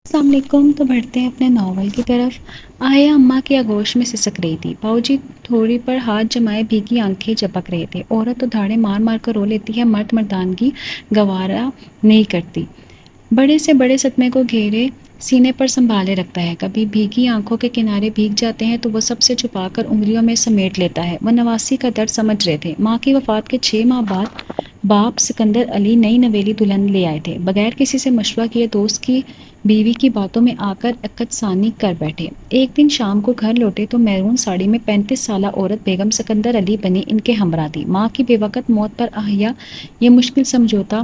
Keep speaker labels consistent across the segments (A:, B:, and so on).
A: السلام علیکم. تو بڑھتے ہیں اپنے ناول کی طرف. آیا اماں کی آغوش میں سسک رہی تھی. باؤجی تھوڑی پر ہاتھ جمائے بھیگی آنکھیں جھپک رہے تھے. عورت تو دھاڑے مار مار کر رو لیتی ہے، مرد مردانگی گوارا نہیں کرتی. بڑے سے بڑے صدمے کو گھیرے سینے پر سنبھالے رکھتا ہے. کبھی بھیگی آنکھوں کے کنارے بھیگ جاتے ہیں تو وہ سب سے چھپا کر انگلیوں میں سمیٹ لیتا ہے. وہ نواسی کا درد سمجھ رہے تھے. ماں کی وفات کے 6 ماہ بعد باپ سکندر علی نئی نویلی دلہن لے آئے تھے. بغیر کسی سے مشورہ کیے دوست کی بیوی کی باتوں میں آ کر عقد ثانی کر بیٹھے. ایک دن شام کو گھر لوٹے تو میرون ساڑی میں 35 سالہ عورت بیگم سکندر علی بنی ان کے ہمراہ تھی. ماں کی بے وقت موت پر آہیا یہ مشکل سمجھوتا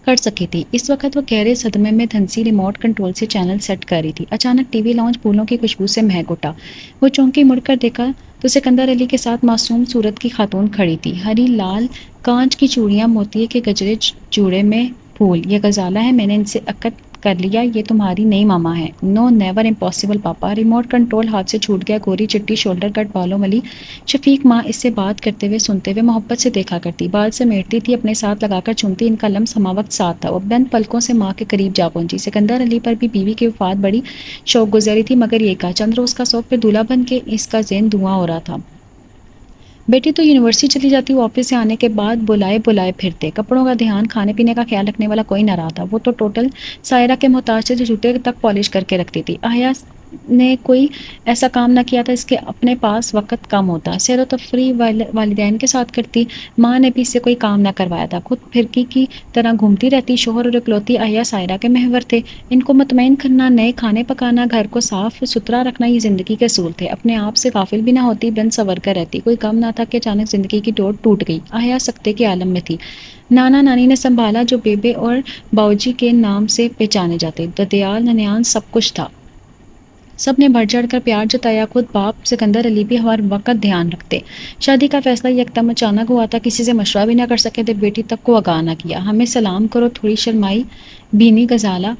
A: کر سکی تھی. اس وقت وہ گہرے صدمے میں دھنسی ریموٹ کنٹرول سے چینل سیٹ کر رہی تھی. اچانک ٹی وی لاؤنج پھولوں کی خوشبو سے مہک اٹھا. وہ چونکی مڑ کر دیکھا تو سکندر علی کے ساتھ معصوم صورت کی خاتون کھڑی تھی. ہری لال کانچ کی چوڑیاں، موتیے کے گجرے جوڑے میں پھول. یہ غزالہ ہے، میں نے ان سے عقد کر لیا. یہ تمہاری نئی ماما ہے. نو نیور امپاسبل پاپا. ریموٹ کنٹرول ہاتھ سے چھوٹ گیا. گوری چٹی شولڈر کٹ بالوں والی شفیق ماں اس سے بات کرتے ہوئے سنتے ہوئے محبت سے دیکھا کرتی. بال سمیٹتی تھی، اپنے ساتھ لگا کر چنتی. ان کا لمس ہمہ وقت ساتھ تھا. وہ بند پلکوں سے ماں کے قریب جا پہنچی. سکندر علی پر بھی بیوی کی وفات بڑی شوق گزری تھی، مگر یہ کہا چند روز کا شوق، پھر دولہا بن کے اس کا ذہن دھواں ہو رہا تھا. بیٹی تو یونیورسٹی چلی جاتی. وہ آفس سے آنے کے بعد بلائے پھرتے. کپڑوں کا دھیان، کھانے پینے کا خیال رکھنے والا کوئی نہ رہا تھا. وہ تو ٹوٹل سائرہ کے محتاج تھے جو جوتے تک پالش کر کے رکھتی تھی. آہیا نے کوئی ایسا کام نہ کیا تھا اس کے اپنے پاس وقت کم ہوتا. سیر و تفریح والدین کے ساتھ کرتی. ماں نے بھی اس سے کوئی کام نہ کروایا تھا. خود پھرکی کی طرح گھومتی رہتی. شوہر اور اکلوتی آہیا سائرہ کے محور تھے. ان کو مطمئن کرنا، نئے کھانے پکانا، گھر کو صاف ستھرا رکھنا، یہ زندگی کے اصول تھے. اپنے آپ سے غافل بھی نہ ہوتی، بن سنور کر رہتی. کوئی غم نہ تھا کہ اچانک زندگی کی ڈور ٹوٹ گئی. آہیا سکتے کے عالم میں تھی. نانا نانی نے سنبھالا جو بیبے اور باؤجی کے نام سے پہچانے جاتے. ددیال ننیان سب کچھ تھا. سب نے بڑھ چڑھ کر پیار جتایا. خود باپ سکندر علی بھی ہر وقت دھیان رکھتے. شادی کا فیصلہ یکدم اچانک ہوا تھا. کسی سے مشورہ بھی نہ کر سکے تھے. بیٹی تک کو آگاہ نہ کیا. ہمیں سلام کرو. تھوڑی شرمائی بینی غزالہ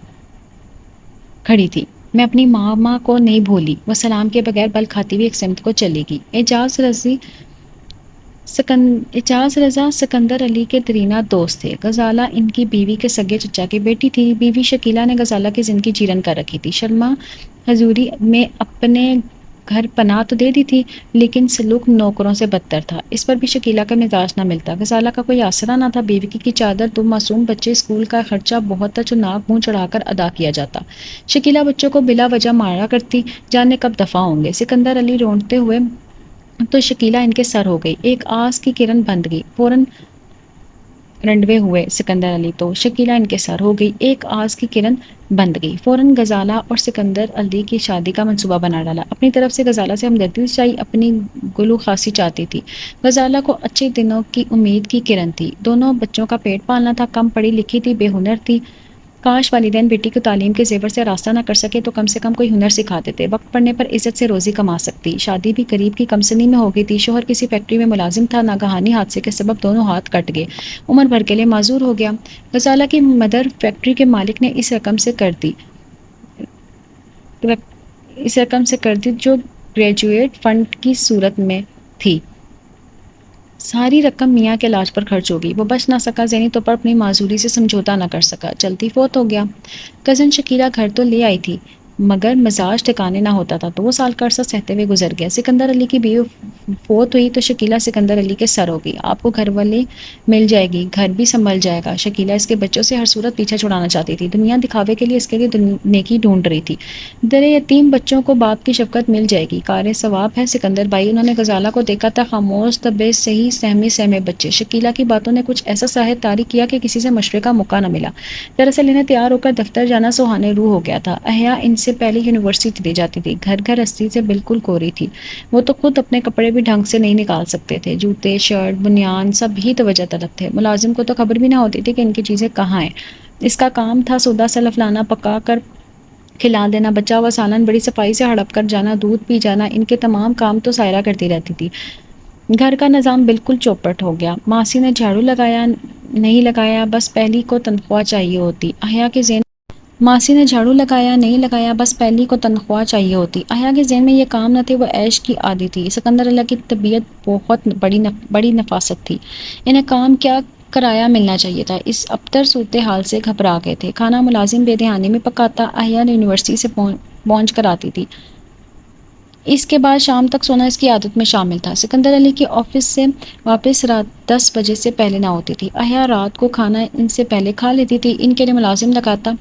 A: کھڑی تھی. میں اپنی ماما کو نہیں بھولی. وہ سلام کے بغیر بل کھاتی ہوئی ایک سمت کو چلے گی. اعجاز رضا سکندر علی کے دیرینہ دوست تھے. غزالہ ان کی بیوی کے سگے چچا کی بیٹی تھی. بیوی شکیلہ نے غزالہ کی زندگی چیرن کر رکھی تھی. شرما حضوری میں اپنے گھر پناہ تو دے دی تھی، لیکن سلوک نوکروں سے بدتر تھا. اس پر بھی شکیلہ کا مزاج نہ ملتا. غزالہ کا کوئی آسرا نہ تھا. بیوی کی چادر، 2 معصوم بچے، اسکول کا خرچہ بہت تھا جو ناک منہ چڑھا کر ادا کیا جاتا. شکیلہ بچوں کو بلا وجہ مارا کرتی. جانے کب دفع ہوں گے. سکندر علی روندتے ہوئے تو شکیلہ ان کے سر ہو گئی. ایک آس کی کرن بند گئی. فوراً رنڈوے ہوئے سکندر علی تو شکیلہ ان کے سر ہو گئی. ایک آس کی کرن بند گئی. فوراً غزالہ اور سکندر علی کی شادی کا منصوبہ بنا ڈالا. اپنی طرف سے غزالہ سے ہمدردی چاہی، اپنی گلو خاصی چاہتی تھی. غزالہ کو اچھے دنوں کی امید کی کرن تھی. دونوں بچوں کا پیٹ پالنا تھا. کم پڑھی لکھی تھی، بے ہنر تھی. کاش والدین بیٹی کو تعلیم کے زیور سے راستہ نہ کر سکے تو کم سے کم کوئی ہنر سکھا دیتے. وقت پڑنے پر عزت سے روزی کما سکتی. شادی بھی قریب کی کمسنی میں ہو گئی تھی. شوہر کسی فیکٹری میں ملازم تھا. ناگہانی حادثے کے سبب دونوں ہاتھ کٹ گئے. عمر بھر کے لیے معذور ہو گیا. غزالہ کی مدر فیکٹری کے مالک نے اس رقم سے کر دی جو گریجویٹ فنڈ کی صورت میں تھی. ساری رقم میاں کے علاج پر خرچ ہو گئی. وہ بچ نہ سکا. ذہنی طور پر اپنی معذوری سے سمجھوتا نہ کر سکا. جلدی فوت ہو گیا. کزن شکیلہ گھر تو لے آئی تھی مگر مزاج ٹھکانے نہ ہوتا تھا. 2 سال کا عرصہ سہتے ہوئے گزر گیا. سکندر علی کی بیوی فوت ہوئی تو شکیلہ سکندر علی کے سر ہو گئی. آپ کو گھر والے مل جائے گی، گھر بھی سنبھل جائے گا. شکیلہ اس کے بچوں سے ہر صورت پیچھا چھڑانا چاہتی تھی. دنیا دکھاوے کے لیے اس کے لیے نیکی ڈھونڈ رہی تھی. در یتیم بچوں کو باپ کی شفقت مل جائے گی. کار ثواب ہے سکندر بھائی. انہوں نے غزالہ کو دیکھا تھا. خاموش طبع صحیح سہمے بچے. شکیلہ کی باتوں نے کچھ ایسا شاہد طاری کیا کہ کسی سے مشورے کا موقع نہ ملا. دراصل انہیں تیار ہو کر دفتر جانا سہانے روح ہو گیا تھا. احیا ان سے پہلے یونیورسٹی چلی جاتی تھی. گھر ہستی سے بالکل کوری تھی. وہ تو خود اپنے کپڑے بھی ڈھنگ سے نہیں نکال سکتے تھے. جوتے، شرٹ، بنیان سب ہی توجہ طلب تھے. ملازم کو تو خبر بھی نہ ہوتی تھی کہ ان کی چیزیں کہاں ہیں. اس کا کام تھا سودا سلف لانا، پکا کر کھلا دینا، بچا ہوا سالن بڑی صفائی سے ہڑپ کر جانا، دودھ پی جانا. ان کے تمام کام تو سائرہ کرتی رہتی تھی. گھر کا نظام بالکل چوپٹ ہو گیا. ماسی نے جھاڑو لگایا نہیں لگایا بس پہلی کو تنخواہ چاہیے ہوتی. احیا کے ذہن احیا کے ذہن میں یہ کام نہ تھے. وہ عیش کی عادی تھی. سکندر اللہ کی طبیعت بہت بڑی نفاست تھی. انہیں کام کیا کرایہ ملنا چاہیے تھا۔ اس ابتر صورتحال سے گھبرا گئے تھے۔ کھانا ملازم بے دھیانی میں پکاتا، احیانا یونیورسٹی سے پہنچ کر آتی تھی۔ اس کے بعد شام تک سونا اس کی عادت میں شامل تھا۔ سکندر علی کی آفس سے واپس رات 10 بجے سے پہلے نہ ہوتی تھی۔ احیا رات کو کھانا ان سے پہلے کھا لیتی تھی۔ ان کے لیے ملازم لگاتا۔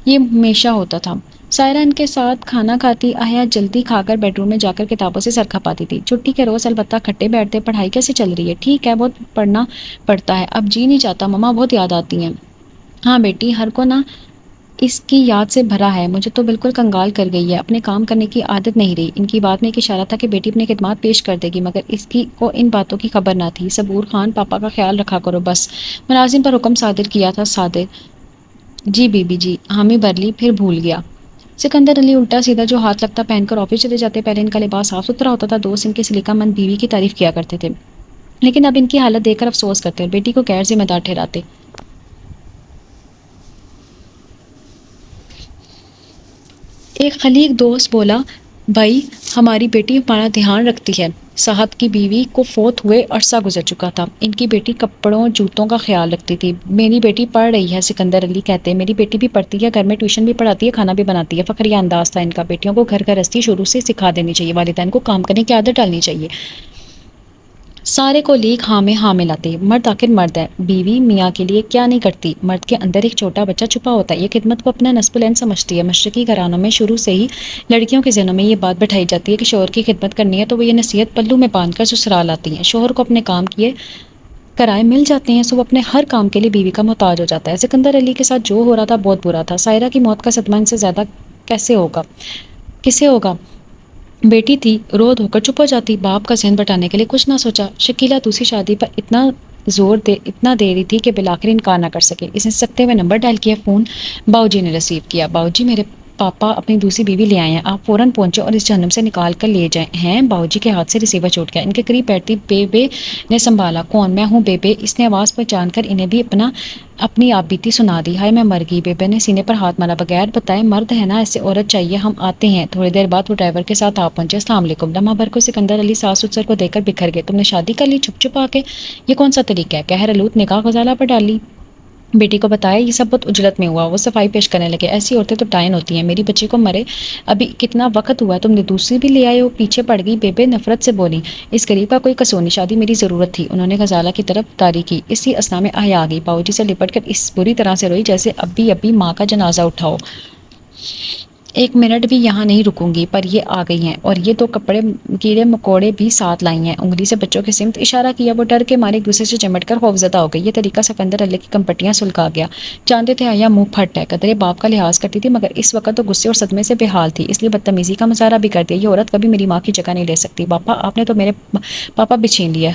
A: یہ ہمیشہ ہوتا تھا۔ سائرہ ان کے ساتھ کھانا کھاتی۔ احیا جلدی کھا کر بیڈ روم میں جا کر کتابوں سے سر کھپاتی تھی۔ چھٹی کے روز البتہ کھٹے بیٹھتے۔ پڑھائی کیسے چل رہی ہے؟ ٹھیک ہے، بہت پڑھنا پڑتا ہے، اب جی نہیں چاہتا، مما بہت یاد آتی ہیں۔ ہاں بیٹی، ہر کو نہ اس کی یاد سے بھرا ہے، مجھے تو بالکل کنگال کر گئی ہے، اپنے کام کرنے کی عادت نہیں رہی۔ ان کی بات میں ایک اشارہ تھا کہ بیٹی اپنی خدمات پیش کر دے گی، مگر اس کی کو ان باتوں کی خبر نہ تھی۔ صبور خان، پاپا کا خیال رکھا کرو بس، ملازم پر حکم صادر کیا تھا۔ صادر جی بی بی جی، حامی بھر لی، پھر بھول گیا۔ سکندر علی الٹا سیدھا جو ہاتھ لگتا پہن کر آفس چلے جاتے۔ پہلے ان کا لباس صاف ستھرا ہوتا تھا، دوست ان کی سلیقہ مند بیوی کی تعریف کیا کرتے تھے، لیکن اب ان کی حالت دیکھ کر افسوس کرتے اور بیٹی کو غیر ذمہ دار ٹھہراتے۔ ایک خلیق دوست بولا، بھائی ہماری بیٹی ہمارا دھیان رکھتی ہے، صاحب کی بیوی کو فوت ہوئے عرصہ گزر چکا تھا، ان کی بیٹی کپڑوں جوتوں کا خیال رکھتی تھی۔ میری بیٹی پڑھ رہی ہے، سکندر علی کہتے، میری بیٹی بھی پڑھتی ہے، گھر میں ٹیوشن بھی پڑھاتی ہے، کھانا بھی بناتی ہے۔ فخریہ انداز تھا ان کا۔ بیٹیوں کو گھر گرہستی شروع سے سکھا دینی چاہیے، والدین کو کام کرنے کی عادت ڈالنی چاہیے۔ سارے کو لیک ہاں میں ہاں ملاتے۔ مرد آخر مرد ہے، بیوی میاں کے لیے کیا نہیں کرتی؟ مرد کے اندر ایک چھوٹا بچہ چھپا ہوتا ہے، یہ خدمت کو اپنا نصب العین سمجھتی ہے۔ مشرقی گھرانوں میں شروع سے ہی لڑکیوں کے ذہنوں میں یہ بات بٹھائی جاتی ہے کہ شوہر کی خدمت کرنی ہے تو وہ یہ نصیحت پلو میں باندھ کر سسرال آتی ہیں۔ شوہر کو اپنے کام کیے کرائے مل جاتے ہیں، سو وہ اپنے ہر کام کے لیے بیوی کا محتاج ہو جاتا ہے۔ سکندر علی کے ساتھ جو ہو رہا تھا بہت برا تھا۔ سائرہ کی موت کا صدمہ ان سے زیادہ کیسے ہوگا، کسے ہوگا؟ بیٹی تھی، رو دھو کر چپ ہو جاتی۔ باپ کا ذہن بٹانے کے لیے کچھ نہ سوچا۔ شکیلہ دوسری شادی پر اتنا دے رہی تھی کہ بالآخر انکار نہ کر سکے۔ اس نے سکتے ہوئے نمبر ڈائل کیا۔ فون باؤ جی نے ریسیو کیا۔ باؤ جی، میرے پاپا اپنی دوسری بیوی لے آئے ہیں، آپ فوراً پہنچے اور اس جہنم سے نکال کر لے جائیں۔ ہیں؟ باؤ جی کے ہاتھ سے ریسیور چھوٹ گیا۔ ان کے قریب بیٹھتی بے نے سنبھالا۔ کون؟ میں ہوں بے۔ اس نے آواز پہچان کر انہیں بھی اپنی آپ بیتی سنا دی۔ ہائے میں مر گئی۔ بے نے سینے پر ہاتھ مارا۔ بغیر بتائے مرد ہے نا، ایسے عورت چاہیے، ہم آتے ہیں۔ تھوڑی دیر بعد وہ ڈرائیور کے ساتھ آپ پہنچے۔ السلام علیکم۔ لمحہ بھر کو سکندر علی ساس سسر کو دیکھ کر بکھر گئے۔ تم نے شادی کر لی چھپ چھپا کے؟ یہ کون سا طریقہ ہے؟ قہر آلود نگاہ غزالہ پر ڈالی۔ بیٹی کو بتایا یہ سب بہت اجلت میں ہوا۔ وہ صفائی پیش کرنے لگے۔ ایسی عورتیں تو ڈائن ہوتی ہیں، میری بچی کو مرے ابھی کتنا وقت ہوا ہے، تم نے دوسری بھی لے آئے ہو؟ پیچھے پڑ گئی بے نفرت سے بولی۔ اس غریب کا کوئی قصور نہیں، شادی میری ضرورت تھی۔ انہوں نے غزالہ کی طرف داری کی۔ اسی اثنا میں احیا آ گئی، باؤ جی سے لپٹ کر اس بری طرح سے روئی جیسے ابھی ماں کا جنازہ اٹھاؤ۔ ایک منٹ بھی یہاں نہیں رکوں گی، پر یہ آ گئی ہیں اور یہ تو کپڑے کیڑے مکوڑے بھی ساتھ لائی ہیں۔ انگلی سے بچوں کے سمت اشارہ کیا۔ وہ ڈر کے مارے ایک دوسرے سے چمٹ کر خوفزدہ ہو گئی۔ یہ طریقہ سکندر علی کی کمپٹیاں سلگا گیا۔ جانتے تھے احیا منہ پھٹ ہے، قدرے باپ کا لحاظ کرتی تھی، مگر اس وقت تو غصے اور صدمے سے بے حال تھی، اس لیے بدتمیزی کا مظاہرہ بھی کر دیا۔ یہ عورت کبھی میری ماں کی جگہ نہیں لے سکتی۔ پاپا، آپ نے تو میرے پاپا بھی چھین لیا،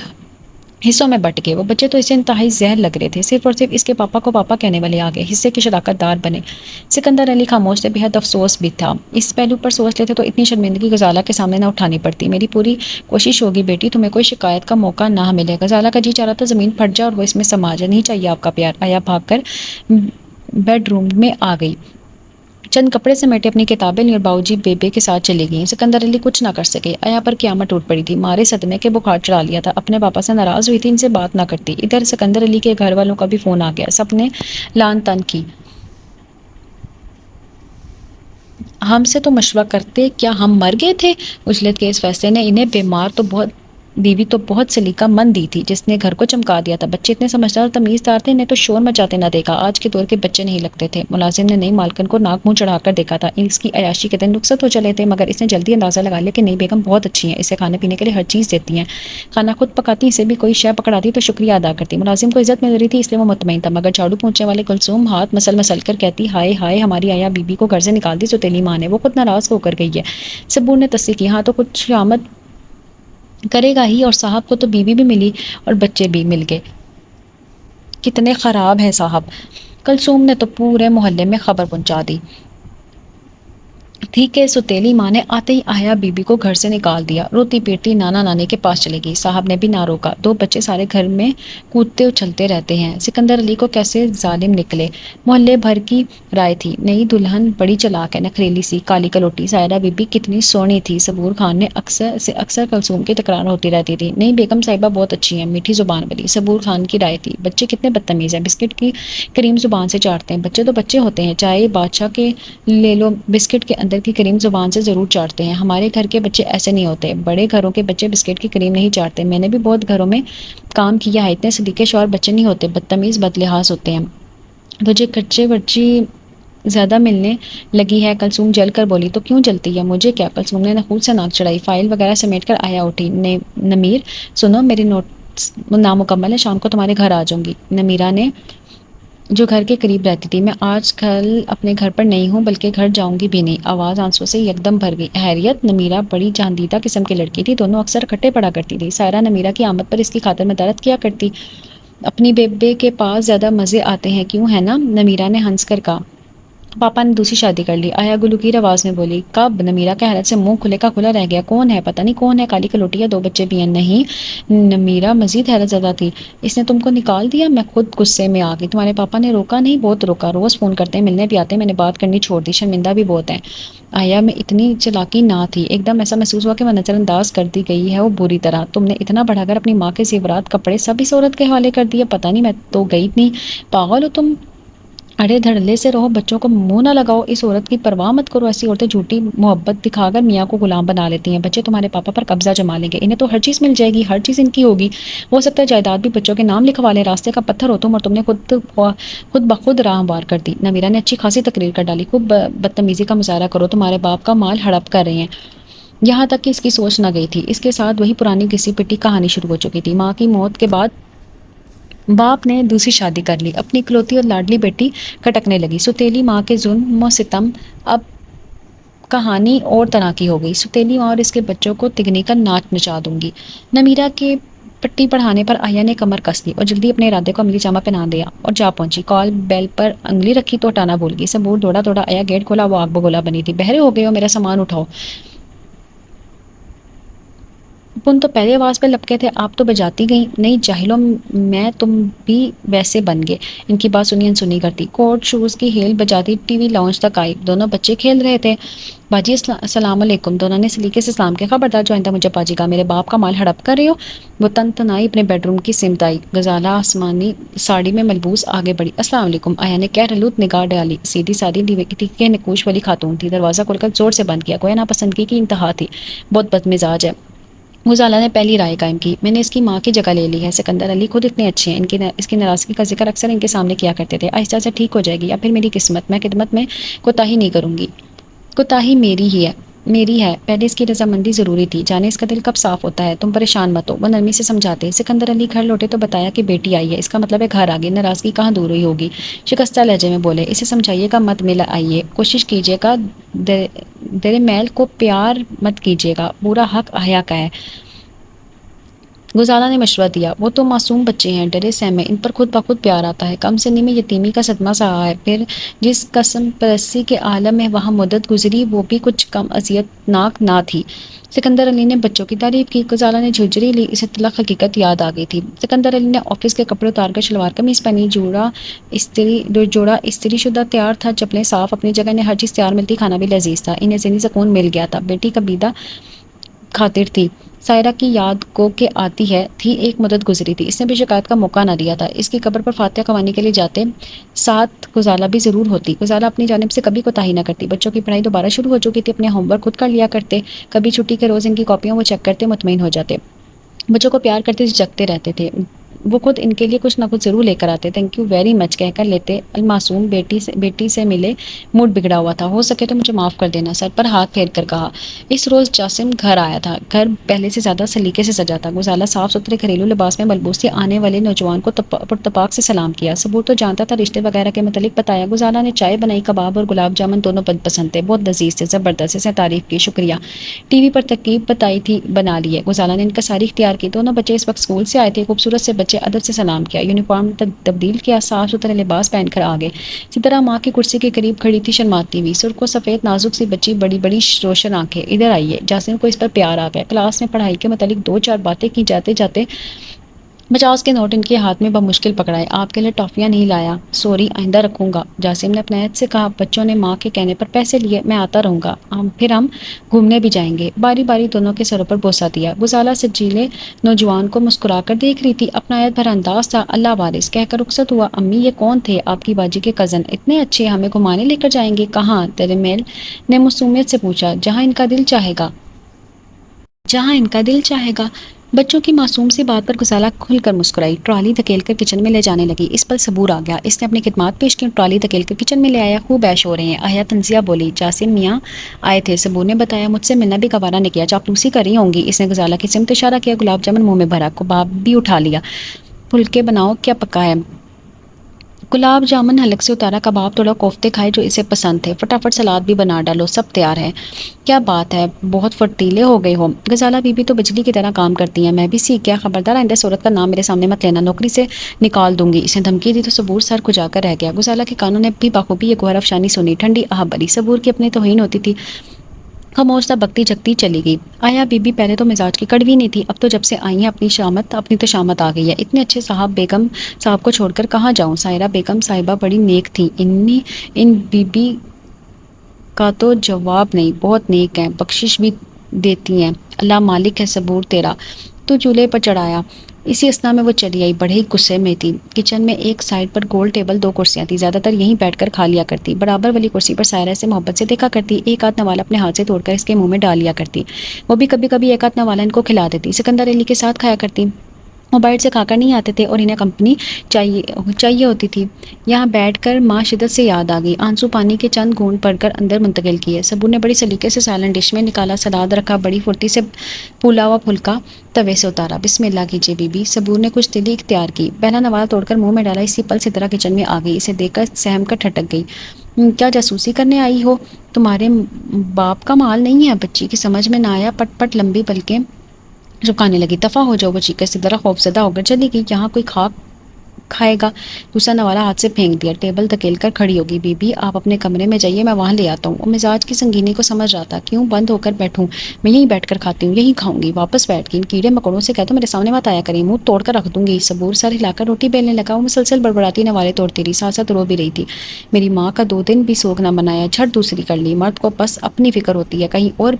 A: حصوں میں بٹ گئے۔ وہ بچے تو اسے انتہائی زہر لگ رہے تھے، صرف اور صرف اس کے پاپا کو پاپا کہنے والے آ گئے، حصے کے شراکت دار بنے۔ سکندر علی خاموش تھے، بےحد افسوس بھی تھا۔ اس پہلو پر سوچ لیتے تو اتنی شرمندگی غزالہ کے سامنے نہ اٹھانی پڑتی۔ میری پوری کوشش ہوگی بیٹی، تمہیں کوئی شکایت کا موقع نہ ملے۔ غزالہ کا جی چاہ رہا تھا زمین پھٹ جائے اور وہ اس میں سما جائے۔ نہیں چاہیے آپ کا پیار۔ آیا بھاگ کر بیڈ روم میں آ گئی، چند کپڑے سمیٹے، اپنی کتابیں لی اور باؤ جی بے کے ساتھ چلی گئیں۔ سکندر علی کچھ نہ کر سکے۔ آیا پر قیامت ٹوٹ پڑی تھی، مارے صدمے کے بخار چڑھا لیا تھا، اپنے پاپا سے ناراض ہوئی تھی، ان سے بات نہ کرتی۔ ادھر سکندر علی کے گھر والوں کا بھی فون آ گیا، سب نے لان تان کی۔ ہم سے تو مشورہ کرتے، کیا ہم مر گئے تھے؟ اجلت کے اس فیصلے نے انہیں بیوی تو بہت سلیقہ مند دی تھی، جس نے گھر کو چمکا دیا تھا۔ بچے اتنے سمجھدار اور تمیزدار تھے، انہیں تو شور مچاتے نہ دیکھا۔ آج کے دور کے بچے نہیں لگتے تھے۔ ملازم نے نئی مالکن کو ناک منہ چڑھا کر دیکھا تھا، اس کی عیاشی کے دن رخصت ہو چلے تھے، مگر اس نے جلدی اندازہ لگا لیا کہ نئی بیگم بہت اچھی ہیں، اسے کھانے پینے کے لیے ہر چیز دیتی ہیں، کھانا خود پکاتی، اسے بھی کوئی شے پکڑاتی تو شکریہ ادا کرتی۔ ملازم کو عزت مل رہی تھی، اس لیے وہ مطمئن تھا، مگر جھاڑو پونچھنے والے کلثوم ہاتھ مسل کر کہتی، ہائے ہائے، ہماری آیا بی بی کو گھر سے نکال دی سوتیلی ماں نے، وہ خود ناراض ہو کر گئی ہے۔ صبور نے تصدیق کی، ہاں تو کچھ آمد کرے گا ہی، اور صاحب کو تو بیوی بھی ملی اور بچے بھی مل گئے۔ کتنے خراب ہیں صاحب۔ کلثوم نے تو پورے محلے میں خبر پہنچا دی۔ تھی کہ ستیلی ماں نے آتے ہی آیا بی بی کو گھر سے نکال دیا۔ روتی پیٹتی نانا نانی کے پاس چلے گئی۔ صاحب نے بھی نہ روکا۔ دو بچے سارے گھر میں کودتے اچھلتے رہتے ہیں۔ سکندر علی کو کیسے ظالم نکلے۔ محلے بھر کی رائے تھی نئی دلہن بڑی چلاک ہے، نخریلی سی، کالی کلوٹی۔ سائرہ بی بی کتنی سونی تھی۔ صبور خان نے اکثر کلثوم کی تکرار ہوتی رہتی تھی، نئی بیگم صاحبہ بہت اچھی ہیں، میٹھی زبان والی۔ صبور خان کی رائے تھی بچے کتنے بدتمیز ہیں، بسکٹ کی کریم زبان سے چاٹتے ہیں۔ بچے تو بچے ہوتے ہیں، چاہے بادشاہ کے لے لو، بسکٹ کے اندر کی کریم زبان سے ضرور چاٹتے ہیں۔ ہمارے گھر کے بچے ایسے نہیں ہوتے، بڑے گھروں کے بچے بسکٹ کی کریم نہیں چاٹتے۔ میں نے بھی بہت گھروں میں کام کیا ہے، اتنے سلیقے شور بچے نہیں ہوتے، بدتمیز بد لحاظ ہوتے ہیں۔ تجھے کچے بچی زیادہ ملنے لگی ہے؟ کلثوم جل کر بولی۔ تو کیوں جلتی ہے، مجھے کیا؟ کلثوم نے نخوت سے ناک چڑھائی، فائل وغیرہ سمیٹ کر آیا اٹھی۔ نمیر سنو، میری نوٹس نامکمل ہے، شام کو تمہارے گھر آ جاؤں گی۔ نمیرہ نے، جو گھر کے قریب رہتی تھی، میں آج کل اپنے گھر پر نہیں ہوں، بلکہ گھر جاؤں گی بھی نہیں۔ آواز آنسوں سے یکدم بھر گئی۔ حیریت، نمیرہ بڑی جاندیدہ قسم کی لڑکی تھی، دونوں اکثر اکٹھے پڑھا کرتی تھی۔ سائرہ نمیرہ کی آمد پر اس کی خاطر مدارت کیا کرتی۔ اپنی بیبے کے پاس زیادہ مزے آتے ہیں، کیوں ہے نا؟ نمیرہ نے ہنس کر کہا۔ پاپا نے دوسری شادی کر لی، آیا گلوگیر آواز میں بولی۔ کب؟ نمیرہ کے حیرت سے منہ کھلے کا کھلا رہ گیا۔ کون ہے؟ پتہ نہیں کون ہے، کالی کلوٹی ہے، دو بچے بھی ہیں۔ نہیں، نمیرہ مزید حیرت زدہ تھی۔ اس نے تم کو نکال دیا؟ میں خود غصے میں آ گئی۔ تمہارے پاپا نے روکا نہیں؟ بہت روکا، روز فون کرتے ہیں، ملنے بھی آتے ہیں، میں نے بات کرنی چھوڑ دی، شرمندہ بھی بہت ہیں۔ آیا میں اتنی چلاکی نہ تھی، ایک دم ایسا محسوس ہوا کہ وہ نظر انداز کر دی گئی ہے، وہ بری طرح۔ تم نے اتنا بڑھا کر اپنی ماں کے زیورات، کپڑے سب اس عورت کے حوالے کر دیے؟ پتہ نہیں، میں تو گئی نہیں۔ پاگل ہو تم، اڑے دھڑلے سے رہو، بچوں کو منہ نہ لگاؤ، اس عورت کی پرواہ مت کرو۔ ایسی عورتیں جھوٹی محبت دکھا کر میاں کو غلام بنا لیتی ہیں۔ بچے تمہارے پاپا پر قبضہ جما لیں گے، انہیں تو ہر چیز مل جائے گی، ہر چیز ان کی ہوگی، ہو سکتا ہے جائیداد بھی بچوں کے نام لکھوا لیں۔ راستے کا پتھر ہو تم، اور تم نے خود بخود راہ ہموار کر دی۔ نمیرہ نے اچھی خاصی تقریر کر ڈالی۔ خوب بدتمیزی کا مظاہرہ کرو، تمہارے باپ کا مال ہڑپ کر رہے ہیں۔ یہاں تک کہ اس کی سوچ نہ گئی تھی، اس کے ساتھ وہی پرانی گھسی پٹی کہانی شروع ہو چکی تھی۔ ماں کی موت کے بعد باپ نے دوسری شادی کر لی، اپنی اکلوتی اور لاڈلی بیٹی کٹکنے لگی۔ ستیلی ماں کے ظلم و ستم، اب کہانی اور طرح کی ہو گئی۔ ستیلی ماں اور اس کے بچوں کو تگنی کا ناچ نچا دوں گی۔ نمیرہ کے پٹی پڑھانے پر آیا نے کمر کس لی اور جلدی اپنے ارادے کو عملی جامہ پہنا دیا اور جا پہنچی۔ کال بیل پر انگلی رکھی تو ہٹانا بھول گئی۔ صبور دوڑا دوڑا آیا، گیٹ کھولا، وہ آگ بگولا بنی تھی۔ بہرے ہو گئے ہو، میرا سامان اٹھاؤ۔ پن تو پہلے آواز پہ لپکے تھے، آپ تو بجاتی گئیں۔ نہیں جاہلوں، میں تم بھی ویسے بن گئے۔ ان کی بات سنی انسنی کرتی کوٹ شوز کی ہیل بجاتی ٹی وی لاؤنج تک آئی۔ دونوں بچے کھیل رہے تھے۔ باجی السلام علیکم، دونوں نے سلیقے سے سلام کیا۔ خبردار جو آئندہ مجھے باجی کا، میرے باپ کا مال ہڑپ کر رہے ہو۔ وہ تن تنائی اپنے بیڈ روم کی سمت آئی۔ غزالہ آسمانی ساڑی میں ملبوس آگے بڑھی۔ السلام علیکم، آیا نے کہہ رلوت نگاہ ڈالی۔ سیدھی سادی لیوے کی نکوش والی خاتون تھی۔ دروازہ کھول کر زور سے بند کیا، گویا ناپسندگی کی انتہا تھی۔ بہت بدمزاج ہے، غزالہ نے پہلی رائے قائم کی۔ میں نے اس کی ماں کی جگہ لے لی ہے، سکندر علی خود اتنے اچھے ہیں، اس کی ناراضگی کا ذکر اکثر ان کے سامنے کیا کرتے تھے۔ آہستہ سے ٹھیک ہو جائے گی، یا پھر میری قسمت، میں خدمت میں کوتاہی نہیں کروں گی۔ کوتاہی میری ہے، پہلے اس کی رضامندی ضروری تھی، جانے اس کا دل کب صاف ہوتا ہے۔ تم پریشان مت ہو، وہ نرمی سے سمجھاتے۔ سکندر علی گھر لوٹے تو بتایا کہ بیٹی آئی ہے، اس کا مطلب ہے گھر آ گئی، ناراضگی کہاں دور ہوئی ہوگی۔ شکستہ لہجے میں بولے، اسے سمجھائیے گا مت، مل آئیے، کوشش کیجیے گا، در میل کو پیار مت کیجیے گا، پورا حق حیا کا ہے۔ غزالہ نے مشورہ دیا، وہ تو معصوم بچے ہیں، ڈرے سہمے، ان پر خود بخود پیار آتا ہے، کم سنی میں یتیمی کا صدمہ سہا ہے، پھر جس قسم پرستی کے عالم میں وہاں مدت گزری وہ بھی کچھ کم اذیت ناک نہ تھی۔ سکندر علی نے بچوں کی تعریف کی۔ غزالہ نے جھجری لی، اسے تلخ حقیقت یاد آ گئی تھی۔ سکندر علی نے آفس کے کپڑے اتار کر شلوار قمیض پہنی، جوڑا استری شدہ تیار تھا، چپلیں صاف، اپنی جگہ، انہیں ہر چیز تیار ملتی، کھانا بھی لذیذ تھا، انہیں ذہنی سکون مل گیا تھا۔ بیٹی کبیدہ خاطر تھی، سائرہ کی یاد کو کہ آتی ہے تھی، ایک مدت گزری تھی، اس نے بھی شکایت کا موقع نہ دیا تھا۔ اس کی قبر پر فاتحہ قوانی کے لیے جاتے، ساتھ غزالہ بھی ضرور ہوتی۔ غزالہ اپنی جانب سے کبھی کوتاہی نہ کرتی، بچوں کی پڑھائی دوبارہ شروع ہو چکی تھی، اپنے ہوم ورک خود کر لیا کرتے، کبھی چھٹی کے روز ان کی کاپیاں وہ چیک کرتے، مطمئن ہو جاتے۔ بچوں کو پیار کرتے جگتے رہتے تھے، وہ خود ان کے لیے کچھ نہ کچھ ضرور لے کر آتے۔ تھینک یو ویری مچ کہہ کر لیتے۔ المعصوم بیٹی سے ملے، موڈ بگڑا ہوا تھا، ہو سکے تو مجھے معاف کر دینا، سر پر ہاتھ پھیر کر کہا۔ اس روز جاسم گھر آیا تھا، گھر پہلے سے زیادہ سلیقے سے سجا تھا۔ غزالہ صاف ستھرے گھریلو لباس میں ملبوس تھی، آنے والے نوجوان کو پرتپاک سے سلام کیا۔ صبور تو جانتا تھا، رشتے وغیرہ کے متعلق بتایا۔ غزالہ نے چائے بنائی، کباب اور گلاب جامن دونوں پسند تھے، بہت لذیذ تھے، زبردست، اسے تعریف کی، شکریہ۔ ٹی وی پر ترکیب بتائی تھی، بنا لی ہے۔ غزالہ نے ان کا ساری اختیار کی۔ دونوں بچے اس وقت اسکول سے آئے تھے، خوبصورت سے بچے ادب سے سلام کیا، یونیفارم تبدیل کیا، صاف ستھرے لباس پہن کر آ گئے۔ ستارہ ماں کی کرسی کے قریب کھڑی تھی شرماتی ہوئی، سرخ و سفید نازک سی بچی، بڑی بڑی روشن آنکھیں۔ ادھر آئیے۔ جاسم کو اس پر پیار آ گیا۔ کلاس میں پڑھائی کے متعلق دو چار باتیں کی جاتے جاتے 50 کے نوٹ ان کے ہاتھ میں بمشکل پکڑائے۔ آپ کے لیے ٹافیاں نہیں لایا، سوری، آئندہ رکھوں گا، جاسم نے اپنے عہد سے کہا۔ بچوں نے ماں کے کہنے پر پیسے لیے، میں آتا رہوں گا، پھر ہم گھومنے بھی جائیں گے۔ باری باری دونوں کے سروں پر بوسہ دیا۔ غزالہ سجیلے نوجوان کو مسکرا کر دیکھ رہی تھی، اپنا عہد بھرا انداز تھا۔ اللہ وارث کہہ کر رخصت ہوا۔ امی یہ کون تھے؟ آپ کی باجی کے کزن، اتنے اچھے، ہمیں گھمانے لے کر جائیں گے؟ کہاں؟ ترمیل نے معصومیت سے پوچھا۔ جہاں ان کا دل چاہے گا۔ جہاں ان کا دل چاہے گا۔ بچوں کی معصوم سی بات پر غزالہ کھل کر مسکرائی، ٹرالی دھکیل کر کچن میں لے جانے لگی۔ اس پر صبور آ گیا، اس نے اپنی خدمات پیش کی، ٹرالی دھکیل کر کچن میں لے آیا۔ خوب عیش ہو رہے ہیں۔ آہیا تنزیہ بولی۔ جاسم میاں آئے تھے، صبور نے بتایا، مجھ سے ملنا بھی گوارا نہیں کیا، چاپلوسی کر رہی ہوں گی۔ اس نے غزالہ کی سمت اشارہ کیا۔ گلاب جامن منہ میں بھرا، کباب بھی اٹھا لیا۔ پھلکے بناؤ، کیا پکا ہے؟ گلاب جامن حلق سے اتارا، کباب توڑا، کوفتے کھائے جو اسے پسند تھے، فٹافٹ سلاد بھی بنا ڈالو، سب تیار ہے۔ کیا بات ہے، بہت فرتیلے ہو گئے ہو۔ غزالہ بی بی تو بجلی کی طرح کام کرتی ہیں، میں بھی سیکھ گیا، خبردار آئندہ صورت کا نام میرے سامنے مت لینا، نوکری سے نکال دوں گی۔ اس نے دھمکی دی تو صبور سر کھجا کر رہ گیا۔ غزالہ کے کانوں نے بھی بخوبی یہ گوہر افشانی سنی، ٹھنڈی آہ بھری۔ صبور کی اپنی توہین ہوتی تھی، خاموش بکتی جگتی چلی گئی۔ آیا بی بی پہلے تو مزاج کی کڑوی نہیں تھی، اب تو جب سے آئی ہیں اپنی تو شامت آ گئی ہے۔ اتنے اچھے صاحب بیگم صاحب کو چھوڑ کر کہاں جاؤں؟ سائرہ بیگم صاحبہ بڑی نیک تھیں، ان بی بی کا تو جواب نہیں، بہت نیک ہیں، بخشش بھی دیتی ہیں، اللہ مالک ہے صبور تیرا، تو چولہے پر چڑھایا۔ اسی اسنا میں وہ چلی آئی، بڑے ہی غصے میں تھی۔ کچن میں ایک سائڈ پر گول ٹیبل، 2 کرسیاں تھیں، زیادہ تر یہیں بیٹھ کر کھا لیا کرتی، برابر والی کرسی پر سائرہ سے محبت سے دیکھا کرتی، ایک آدھ نوالا اپنے ہاتھ سے توڑ کر اس کے منہ میں ڈال لیا کرتی، وہ بھی کبھی کبھی ایک آدھ نوالا ان کو کھلا دیتی، سکندر علی کے ساتھ کھایا کرتی، وہ باہر سے کھا کر نہیں آتے تھے اور انہیں کمپنی چاہیے ہوتی تھی۔ یہاں بیٹھ کر ماں شدت سے یاد آ گئی، آنسو پانی کے چند گھونٹ بھر کر اندر منتقل کیے۔ صبور نے بڑی سلیقے سے سالن ڈش میں نکالا، سلاد رکھا، بڑی پھرتی سے پھولا ہوا پھلکا توے سے اتارا۔ بسم اللہ کیجیے بی بی۔ صبور نے کچھ دلی اختیار کی، پہلا نوالا توڑ کر منہ میں ڈالا، اسی پل سترہ کچن میں آ گئی، اسے دیکھ کر سہم کر ٹھٹک گئی۔ کیا جاسوسی کرنے آئی ہو؟ تمہارے باپ کا مال نہیں ہے؟ بچی کی سمجھ میں نہ آیا، پٹ پٹ لمبی پلکیں چپکانے لگی۔ دفع ہو جاؤ، وہ چیخے سے ذرا خوفزدہ ہو کر چلی گئی، یہاں کوئی خاک کھائے گا؟ دوسرا نوالا ہاتھ سے پھینک دیا، ٹیبل دھکیل کر کھڑی ہوگی۔ بی بی آپ اپنے کمرے میں جائیے، میں وہاں لے آتا ہوں۔ وہ مزاج کی سنگینی کو سمجھ رہا تھا، کیوں بند ہو کر بیٹھوں، میں یہیں بیٹھ کر کھاتی ہوں، یہیں کھاؤں گی۔ واپس بیٹھ گئی، ان کیڑے مکوڑوں سے کہہ تو میرے سامنے مت آیا کریں، منہ توڑ کر رکھ دوں گی۔ صبور سر ہلا کر روٹی بیلنے لگا، وہ مسلسل بڑبڑاتی نوالے توڑتی رہی، ساتھ ساتھ رو بھی رہی تھی۔ میری ماں کا 2 دن بھی سوگ نہ بنایا، جھٹ دوسری کر لی۔ مرد کو بس اپنی فکر ہوتی ہے، کہیں اور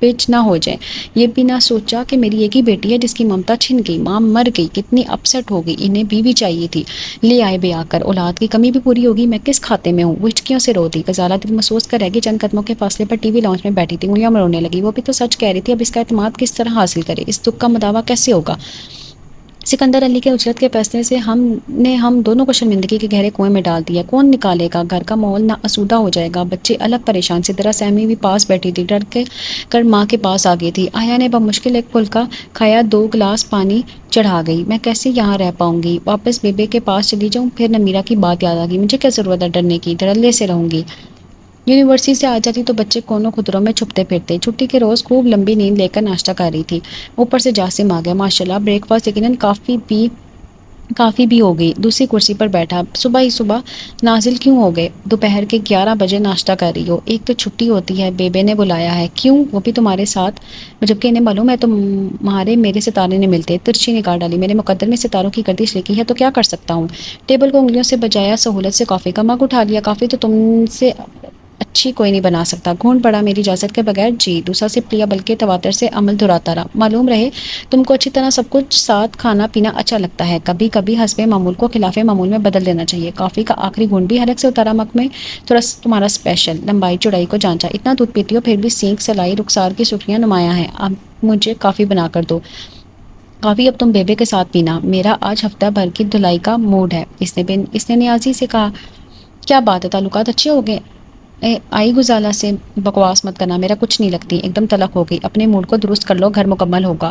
A: پیچ نہ ہو جائے۔ یہ بھی نہ سوچا کہ میری ایک ہی بیٹی ہے جس کی ممتا چھن گئی، ماں مر گئی، کتنی اپسٹ ہو گئی، انہیں بیوی چاہیے تھی، لے آئے بے آ کر، اولاد کی کمی بھی پوری ہوگی، میں کس کھاتے میں ہوں؟ وہ ہچکیوں سے رو دی۔ غزالہ دل محسوس کر رہ گئی، چند قدموں کے فاصلے پر ٹی وی لاؤنج میں بیٹھی تھی، انگلیوں میں رونے لگی۔ وہ بھی تو سچ کہہ رہی تھی، اب اس کا اعتماد کس طرح حاصل کرے، اس دکھ کا مداوع کیسے ہوگا؟ سکندر علی کے اجرت کے فیصلے سے ہم دونوں کو شرمندگی کے گہرے کنویں میں ڈال دیا، کون نکالے گا؟ گھر کا ماحول نہ آسودہ ہو جائے گا، بچے الگ پریشان۔ سدرا سہمی بھی پاس بیٹھی تھی، ڈر کے کر ماں کے پاس آ گئی تھی۔ آیا نے بمشکل ایک پھلکا کھایا، 2 گلاس پانی چڑھا گئی۔ میں کیسے یہاں رہ پاؤں گی؟ واپس بیبے کے پاس چلی جاؤں؟ پھر نمیرہ کی بات یاد آ گئی، مجھے کیا ضرورت ہے ڈرنے کی، دھڑلے سے رہوں گی۔ یونیورسٹی سے آ جاتی تو بچے کونوں خدروں میں چھپتے پھرتے۔ چھٹی کے روز خوب لمبی نیند لے کر ناشتہ کر رہی تھی، اوپر سے جاسم آ گیا، ماشاءاللہ بریک فاسٹ یقیناً کافی بھی ہو گئی۔ دوسری کرسی پر بیٹھا، صبح ہی صبح نازل کیوں ہو گئے؟ دوپہر کے 11 بجے ناشتہ کر رہی ہو، ایک تو چھٹی ہوتی ہے، بیبے نے بلایا ہے، کیوں؟ وہ بھی تمہارے ساتھ، جبکہ انہیں معلوم ہے تمہارے میرے ستارے نہیں ملتے۔ ترچھی نگاہ ڈالی، میرے مقدر میں ستاروں کی گردش لکھی ہے تو کیا کر سکتا ہوں؟ ٹیبل کو انگلیوں سے بجایا، سہولت سے کافی کا مگ اٹھا لیا، کافی تو تم سے اچھی کوئی نہیں بنا سکتا، گھونٹ پڑا میری اجازت کے بغیر، جی۔ دوسرا سپ لیا، بلکہ تواتر سے عمل دہراتا رہا، معلوم رہے تم کو اچھی طرح سب کچھ ساتھ کھانا پینا اچھا لگتا ہے، کبھی کبھی حسب معمول کو خلاف معمول میں بدل دینا چاہیے۔ کافی کا آخری گھونٹ بھی حلق سے اتارا، مگ میں تھوڑا تمہارا اسپیشل، لمبائی چوڑائی کو جانچا، اتنا دودھ پیتی ہو پھر بھی سینک سلائی رخسار کی سرخیاں نمایاں ہیں، اب مجھے کافی بنا کر دو۔ کافی اب تم بیبے کے ساتھ پینا، میرا آج ہفتہ بھر کی دھلائی کا موڈ ہے، اس نے نیازی سے کہا۔ کیا بات ہے، تعلقات اچھے ہو گئے؟ آئی غزالہ سے بکواس مت کرنا، میرا کچھ نہیں لگتی، ایک دم تلخ ہو گئی، اپنے موڈ کو درست کر لو، گھر مکمل ہوگا۔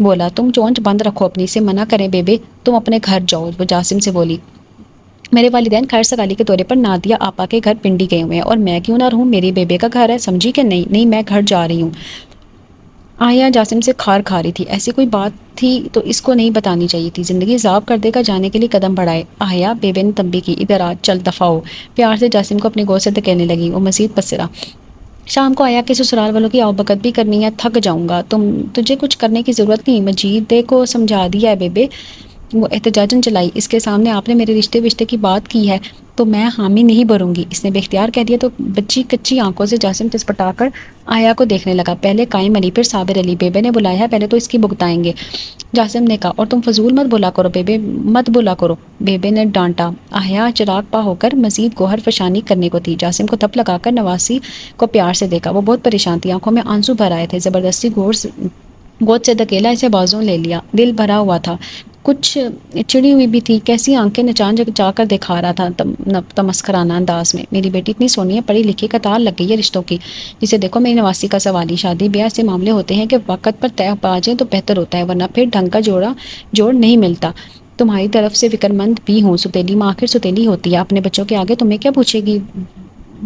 A: بولا تم چونچ بند رکھو اپنی، سے منع کریں بیبے، تم اپنے گھر جاؤ، وہ جاسم سے بولی۔ میرے والدین خیر سگالی کے دورے پر نادیہ آپا کے گھر پنڈی گئے ہوئے ہیں اور میں کیوں نہ رہوں، میری بیبے کا گھر ہے، سمجھی کہ نہیں؟ نہیں میں گھر جا رہی ہوں۔ آیا جاسم سے کھار کھا رہی تھی، ایسی کوئی بات تھی تو اس کو نہیں بتانی چاہیے تھی، زندگی عذاب کر دے گا، جانے کے لیے قدم بڑھائے۔ آیا بیبے نے تنبیہ کی، ادھر آ، چل دفعہ ہو، پیار سے جاسم کو اپنی گود سے دھکیلنے لگی، وہ مزید پسرا۔ شام کو آیا کہ سسرال والوں کی آؤ بھگت بھی کرنی ہے، تھک جاؤں گا، تجھے کچھ کرنے کی ضرورت نہیں، مجید کو سمجھا دیا ہے بیبے، وہ احتجاجاً چلائی، اس کے سامنے آپ نے میرے رشتے کی بات کی ہے تو میں حامی نہیں بھروں گی، اس نے بے اختیار کہہ دیا تو بچی کچی آنکھوں سے جاسم چسپٹا کر آیا کو دیکھنے لگا، پہلے قائم علی پھر صابر علی، بیبے نے بلایا ہے، پہلے تو اس کی بھگتائیں گے، جاسم نے کہا، اور تم فضول مت بولا کرو بیبے، مت بولا کرو، بیبے نے ڈانٹا۔ آیا چراغ پا ہو کر مزید گوہر فشانی کرنے کو تھی، جاسم کو تھپ لگا کر نواسی کو پیار سے دیکھا، وہ بہت پریشان تھی، آنکھوں میں آنسو بھر آئے تھے، زبردستی گود سے دھکیلا، اسے بازوں لے لیا، دل بھرا ہوا تھا، کچھ چڑی ہوئی بھی تھی، کیسی آنکھیں نچان جا کر دکھا رہا تھا تمسخرانہ انداز میں، میری بیٹی اتنی سونی ہے، پڑھی لکھی، قطار لگ گئی ہے رشتوں کی، جسے دیکھو میری نواسی کا سوالی، شادی بیاہ سے معاملے ہوتے ہیں کہ وقت پر طے پا جائیں تو بہتر ہوتا ہے، ورنہ پھر ڈھنگ کا جوڑ نہیں ملتا، تمہاری طرف سے فکر مند بھی ہوں، ستیلی ماں آخر ستیلی ہوتی ہے، اپنے بچوں کے آگے تمہیں کیا پوچھے گی،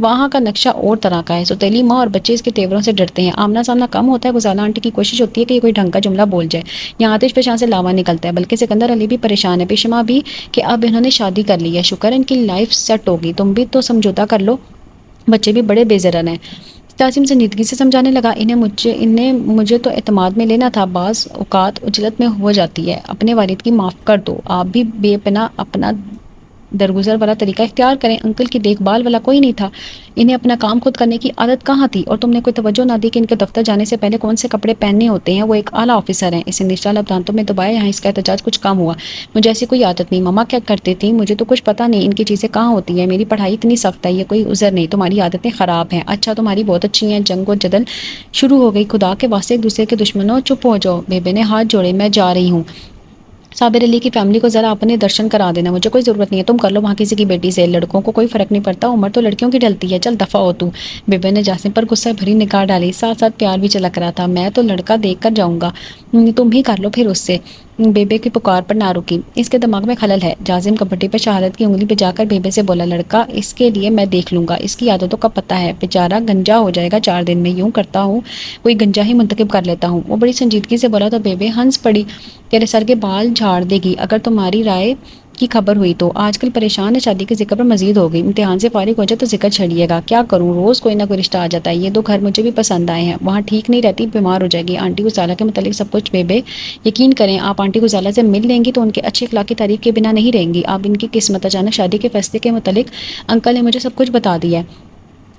A: وہاں کا نقشہ اور طرح کا ہے، ستیلی ماں اور بچے اس کے تیوروں سے ڈرتے ہیں، آمنا سامنا کم ہوتا ہے، غزالہ آنٹی کی کوشش ہوتی ہے کہ یہ کوئی ڈھنگ کا جملہ بول جائے، یہاں آتش فشاں سے لاوا نکلتا ہے، بلکہ سکندر علی بھی پریشان ہے، پیشما بھی، کہ اب انہوں نے شادی کر لی ہے، شکر ہے ان کی لائف سیٹ ہوگی، تم بھی تو سمجھوتا کر لو، بچے بھی بڑے بے ضرر ہیں، جاسم سنجیدگی سے سمجھانے لگا، انہیں مجھے تو اعتماد میں لینا تھا، بعض اوقات عجلت میں ہو جاتی ہے، اپنے والد کی معاف کر دو، آپ بھی بے پناہ اپنا درگزر والا طریقہ اختیار کریں، انکل کی دیکھ بھال والا کوئی نہیں تھا، انہیں اپنا کام خود کرنے کی عادت کہاں تھی، اور تم نے کوئی توجہ نہ دی کہ ان کے دفتر جانے سے پہلے کون سے کپڑے پہننے ہوتے ہیں، وہ ایک اعلیٰ آفیسر ہیں، اسے نچلا لب دانتوں میں دبایا، یہاں اس کا احتجاج کچھ کم ہوا، مجھے ایسی کوئی عادت نہیں، ماما کیا کرتی تھی مجھے تو کچھ پتا نہیں، ان کی چیزیں کہاں ہوتی ہیں، میری پڑھائی اتنی سخت ہے، یہ کوئی عذر نہیں، تمہاری عادتیں خراب ہیں، اچھا تمہاری بہت اچھی ہیں، جنگ و جدل شروع ہو گئی، خدا کے واسطے ایک دوسرے کے دشمنوں چپ ہو جاؤ، بیبے نے ہاتھ جوڑے، میں جا رہی ہوں، صابر علی کی فیملی کو ذرا اپنے درشن کرا دینا، مجھے کوئی ضرورت نہیں ہے، تم کر لو وہاں کسی کی بیٹی سے، لڑکوں کو کوئی فرق نہیں پڑتا، عمر تو لڑکیوں کی ڈھلتی ہے، چل دفعہ ہو تو، بیبے نے جاسم پر غصہ بھری نگاہ ڈالی، ساتھ ساتھ پیار بھی چلک رہا تھا، میں تو لڑکا دیکھ کر جاؤں گا، تم ہی کر لو پھر اس سے، بیبے کی پکار پر نہ رکی، اس کے دماغ میں خلل ہے، جاسم کپٹی پر شہادت کی انگلی پہ جا کر بیبے سے بولا، لڑکا اس کے لیے میں دیکھ لوں گا، اس کی عادتوں کا پتہ ہے، بیچارہ گنجا ہو جائے گا 4 دن میں، یوں کرتا ہوں کوئی گنجا ہی منتخب کر لیتا ہوں، وہ بڑی سنجیدگی سے بولا تو بیبے ہنس پڑی، تیرے سر کے بال جھاڑ دے گی اگر تمہاری رائے کی خبر ہوئی تو، آج کل پریشان ہے، شادی کے ذکر پر مزید ہو گئی، امتحان سے فارغ ہو جائے تو ذکر چھڑیے گا، کیا کروں روز کوئی نہ کوئی رشتہ آ جاتا ہے، یہ 2 گھر مجھے بھی پسند آئے ہیں، وہاں ٹھیک نہیں رہتی، بیمار ہو جائے گی، آنٹی غزالہ کے متعلق سب کچھ بیبے یقین کریں، آپ آنٹی غزالہ سے مل لیں گی تو ان کے اچھے اخلاق کی تعریف کے بنا نہیں رہیں گی، آپ ان کی قسمت، اچانک شادی کے فیصلے کے متعلق انکل نے مجھے سب کچھ بتا دیا ہے،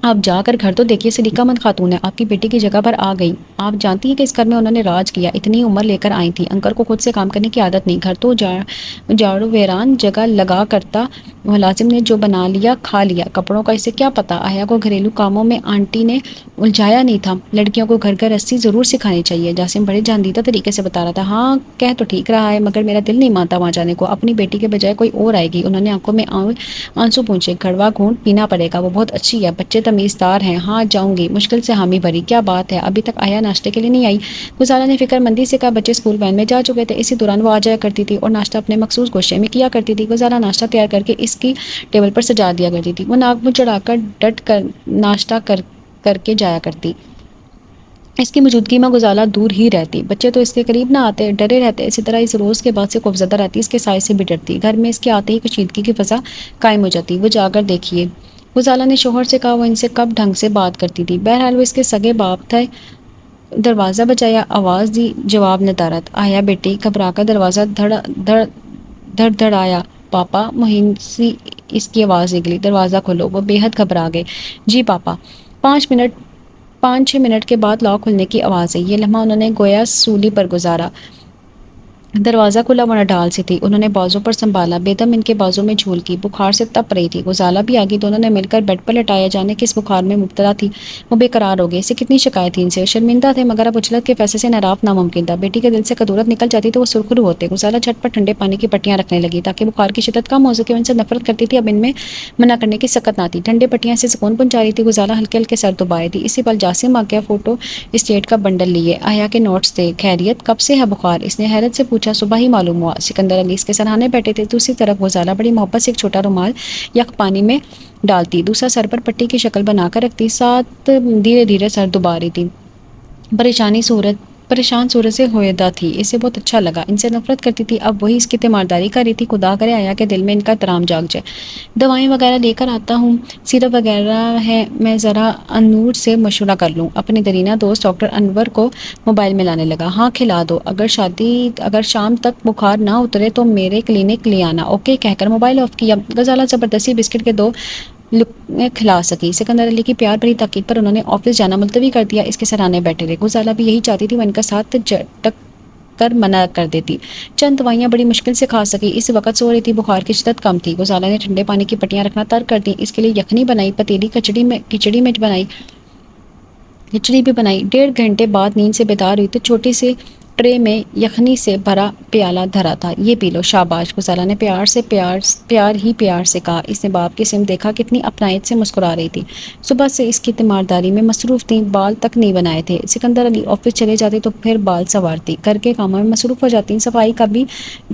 A: آپ جا کر گھر تو دیکھیے، سلیقہ مند خاتون ہے، آپ کی بیٹی کی جگہ پر آ گئی، آپ جانتی ہیں کہ اس گھر میں انہوں نے راج کیا، اتنی عمر لے کر آئی تھی، انکل کو خود سے کام کرنے کی عادت نہیں، گھر تو جاڑو ویران جگہ لگا کرتا، ملازم نے جو بنا لیا کھا لیا، کپڑوں کا اسے کیا پتا، آیا کو گھریلو کاموں میں آنٹی نے الجھایا نہیں تھا، لڑکیوں کو گھر گھر رسی ضرور سکھانی چاہیے، جاسم بڑے جاندیدہ طریقے سے بتا رہا تھا، ہاں کہہ تو ٹھیک رہا ہے مگر میرا دل نہیں مانتا وہاں جانے کو، اپنی بیٹی کے بجائے کوئی اور آئے گی، انہوں نے آنکھوں میں آنسو پونچھے، کڑوا گھونٹ پینا پڑے گا، وہ بہت اچھی ہے، بچے تمیزدار ہیں، ہاں جاؤں گی، مشکل سے حامی بھری، کیا بات ہے ابھی تک آیا ناشتے کے لیے نہیں آئی، غزالہ نے فکر مندی سے کہا، بچے اسکول وین میں جا چکے تھے، اسی دوران وہ آ جایا کرتی تھی اور ناشتہ اپنے مخصوص گوشے میں کیا کرتی تھی، غزالہ ناشتہ تیار کر کے اس کی ٹیبل پر سجا دیا کرتی تھی، وہ ناک منہ چڑھا کر ڈٹ کر ناشتہ کر کے جایا کرتی، اس کی موجودگی میں غزالہ دور ہی رہتی، بچے تو اس کے قریب نہ آتے، ڈرے رہتے، اسی طرح اس روز کے بعد سے خوفزدہ رہتی، اس کے سائے سے بھی ڈرتی، گھر میں اس کے آتے ہی کشیدگی کی فضا قائم ہو جاتی، وہ جا کر دیکھیے، غزالہ نے شوہر سے کہا، وہ ان سے کب ڈھنگ سے بات کرتی تھی، بہرحال وہ اس کے سگے باپ تھے، دروازہ بجایا، آواز دی، جواب ندارت، آیا بیٹی، گھبرا کر دروازہ دھڑ آیا، پاپا، مہین سی اس کی آواز نکلی، دروازہ کھولو، وہ بے حد گھبرا گئے، جی پاپا، 5-6 منٹ کے بعد لاک کھلنے کی آواز ہے، یہ لمحہ انہوں نے گویا سولی پر گزارا، دروازہ کھلا ورنہ ڈال سی تھی، انہوں نے بازو پر سنبھالا، بیدم ان کے بازو میں جھول کی، بخار سے تپ رہی تھی، غزالہ بھی آگی، دونوں نے مل کر بیڈ پر لٹایا، جانے کس بخار میں مبتلا تھی، وہ بے قرار ہو گئی، اسے کتنی شکایت تھی ان سے، شرمندہ تھے مگر اب اجلت کے فیصلے سے انحراف ناممکن تھا، بیٹی کے دل سے کدورت نکل جاتی تو وہ سرخرو ہوتے، غزالہ جھٹ پر ٹھنڈے پانی کی پٹیاں رکھنے لگی تاکہ بخار کی شدت کم ہو سکے، ان سے نفرت کرتی تھی، اب ان میں منع کرنے کی سکت نہ تھی، ٹھنڈے پٹیاں سے سکون پہنچا رہی تھی، غزالہ ہلکے ہلکے سر دبائے تھی، اسی پل جاسم آ گیا، فوٹو اسٹیٹ کا بنڈل لیے، آیا کے نوٹس تھے، خیریت کب سے ہے بخار، اس نے حیرت سے پوچھا، صبح ہی معلوم ہوا، سکندر علی اس کے سرہانے بیٹھے تھے، دوسری طرف غزالہ بڑی محبت سے ایک چھوٹا رومال یک پانی میں ڈالتی، دوسرا سر پر پٹی کی شکل بنا کر رکھتی، ساتھ دھیرے دھیرے سر دبا رہی تھی، پریشان صورت سے ہویدہ تھی، اسے بہت اچھا لگا، ان سے نفرت کرتی تھی، اب وہی اس کی تیمارداری کر رہی تھی، خدا کرے آیا کہ دل میں ان کا احترام جاگ جائے، دوائیں وغیرہ لے کر آتا ہوں، سیرپ وغیرہ ہے، میں ذرا انور سے مشورہ کر لوں، اپنی درینہ دوست ڈاکٹر انور کو موبائل میں لانے لگا، ہاں کھلا دو، اگر شام تک بخار نہ اترے تو میرے کلینک لے آنا، اوکے کہہ کر موبائل آف کیا، غزالہ زبردستی بسکٹ کے 2 لقمے کھلا سکی، سکندر علی کی پیار بھری تاکید پر انہوں نے آفس جانا ملتوی کر دیا، اس کے سراہنے بیٹھے رہے، غزالہ بھی یہی چاہتی تھی، وہ ان کا ساتھ جھٹک کر منع کر دیتی، چند دوائیاں بڑی مشکل سے کھا سکی، اس وقت سو رہی تھی، بخار کی شدت کم تھی، غزالہ نے ٹھنڈے پانی کی پٹیاں رکھنا ترک کر دی، اس کے لیے یخنی بنائی، پتیلی کھچڑی بھی بنائی، 1.5 گھنٹے بعد نیند سے بیدار ہوئی تو چھوٹی سی ٹرے میں یخنی سے بھرا پیالہ دھرا تھا، یہ پی لو، شاباش، غزالہ نے پیار سے کہا، اس نے باپ کی سمت دیکھا، کتنی اپنائیت سے مسکرا رہی تھی، صبح سے اس کی تیمارداری میں مصروف تھی، بال تک نہیں بنائے تھے، سکندر علی آفس چلے جاتے تو پھر بال سنوارتی، گھر کے کاموں میں مصروف ہو جاتی، صفائی کا بھی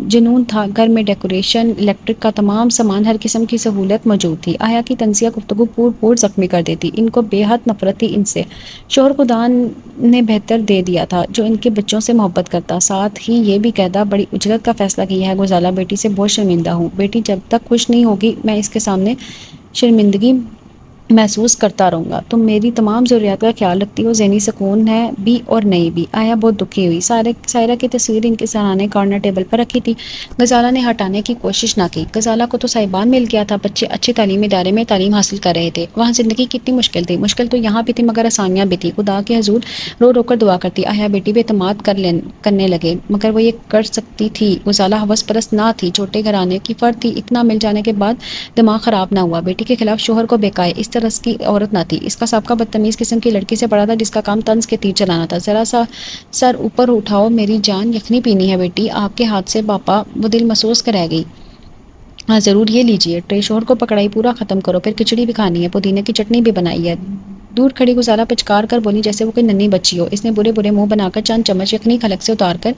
A: جنون تھا، گھر میں ڈیکوریشن، الیکٹرک کا تمام سامان، ہر قسم کی سہولت موجود تھی، آیا کی تنزیہ گفتگو پور زخمی کر دیتی، ان کو بے حد نفرت تھی ان سے، شوہر خدا نے بہتر دے دیا تھا جو ان کے بچوں سے محبت کرتا، ساتھ ہی یہ بھی کہتا، بڑی اجلت کا فیصلہ کیا ہے غزالہ، بیٹی سے بہت شرمندہ ہوں، بیٹی جب تک خوش نہیں ہوگی میں اس کے سامنے شرمندگی محسوس کرتا رہوں گا، تم میری تمام ضروریات کا خیال رکھتی ہو، ذہنی سکون ہے بھی اور نہیں بھی، آیا بہت دکھی ہوئی، سائرہ کی تصویر ان کے سراہنے کارنر ٹیبل پر رکھی تھی، غزالہ نے ہٹانے کی کوشش نہ کی، غزالہ کو تو صاحبان مل گیا تھا، بچے اچھے تعلیمی ادارے میں تعلیم حاصل کر رہے تھے، وہاں زندگی کتنی مشکل تھی، مشکل تو یہاں بھی تھی مگر آسانیاں بھی تھی، خدا کے حضور رو رو کر دعا کرتی، آیا بیٹی بھی اعتماد کرنے لگے، مگر وہ یہ کر سکتی تھی، غزالہ ہوس پرست نہ تھی، چھوٹے گھرانے کی فرد تھی، اتنا مل جانے کے بعد دماغ خراب نہ ہوا، بیٹی کے خلاف شوہر کو بہکائے اس طرح کی عورت نہ تھی، اس کا سابقہ بدتمیز قسم کی لڑکی سے پڑا تھا جس کا کام طنز کے تیر چلانا تھا، ذرا سا سر اوپر اٹھاؤ میری جان، یخنی پینی ہے بیٹی، آپ کے ہاتھ سے باپا، وہ دل محسوس کر رہ گئی، ہاں ضرور یہ لیجیے، ٹرے شوہر کو پکڑائی، پورا ختم کرو، پھر کھچڑی بھی کھانی ہے، پودینے کی چٹنی بھی بنائی ہے، دور کھڑی غزالہ پچکار کر بولی جیسے وہ کوئی ننھی بچی ہو، اس نے برے منہ بنا کر چند چمچ یخنی حلق سے اتار کر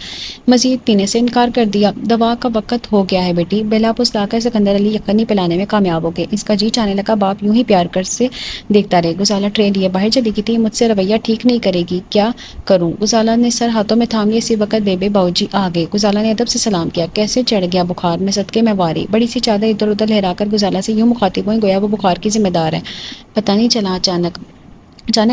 A: مزید پینے سے انکار کر دیا، دوا کا وقت ہو گیا ہے بیٹی، بلا پھسلا کر سکندر علی یخنی پلانے میں کامیاب ہو گئے، اس کا جی چاہنے لگا باپ یوں ہی پیار کر سے دیکھتا رہے، غزالہ ٹرے لیے باہر چلی گئی تھی، مجھ سے رویہ ٹھیک نہیں کرے گی، کیا کروں، غزالہ نے سر ہاتھوں میں تھام لیا، اسی وقت بیبے باؤجی آ گئے، غزالہ نے ادب سے سلام کیا، کیسے چڑھ گیا بخار، میں صدقے میں واری، بڑی سی چادر ادھر ادھر لہرا کر غزالہ سے یوں مخاطب ہوئی گویا وہ بخار کی ذمہ دار ہے، پتہ نہیں چلا اچانک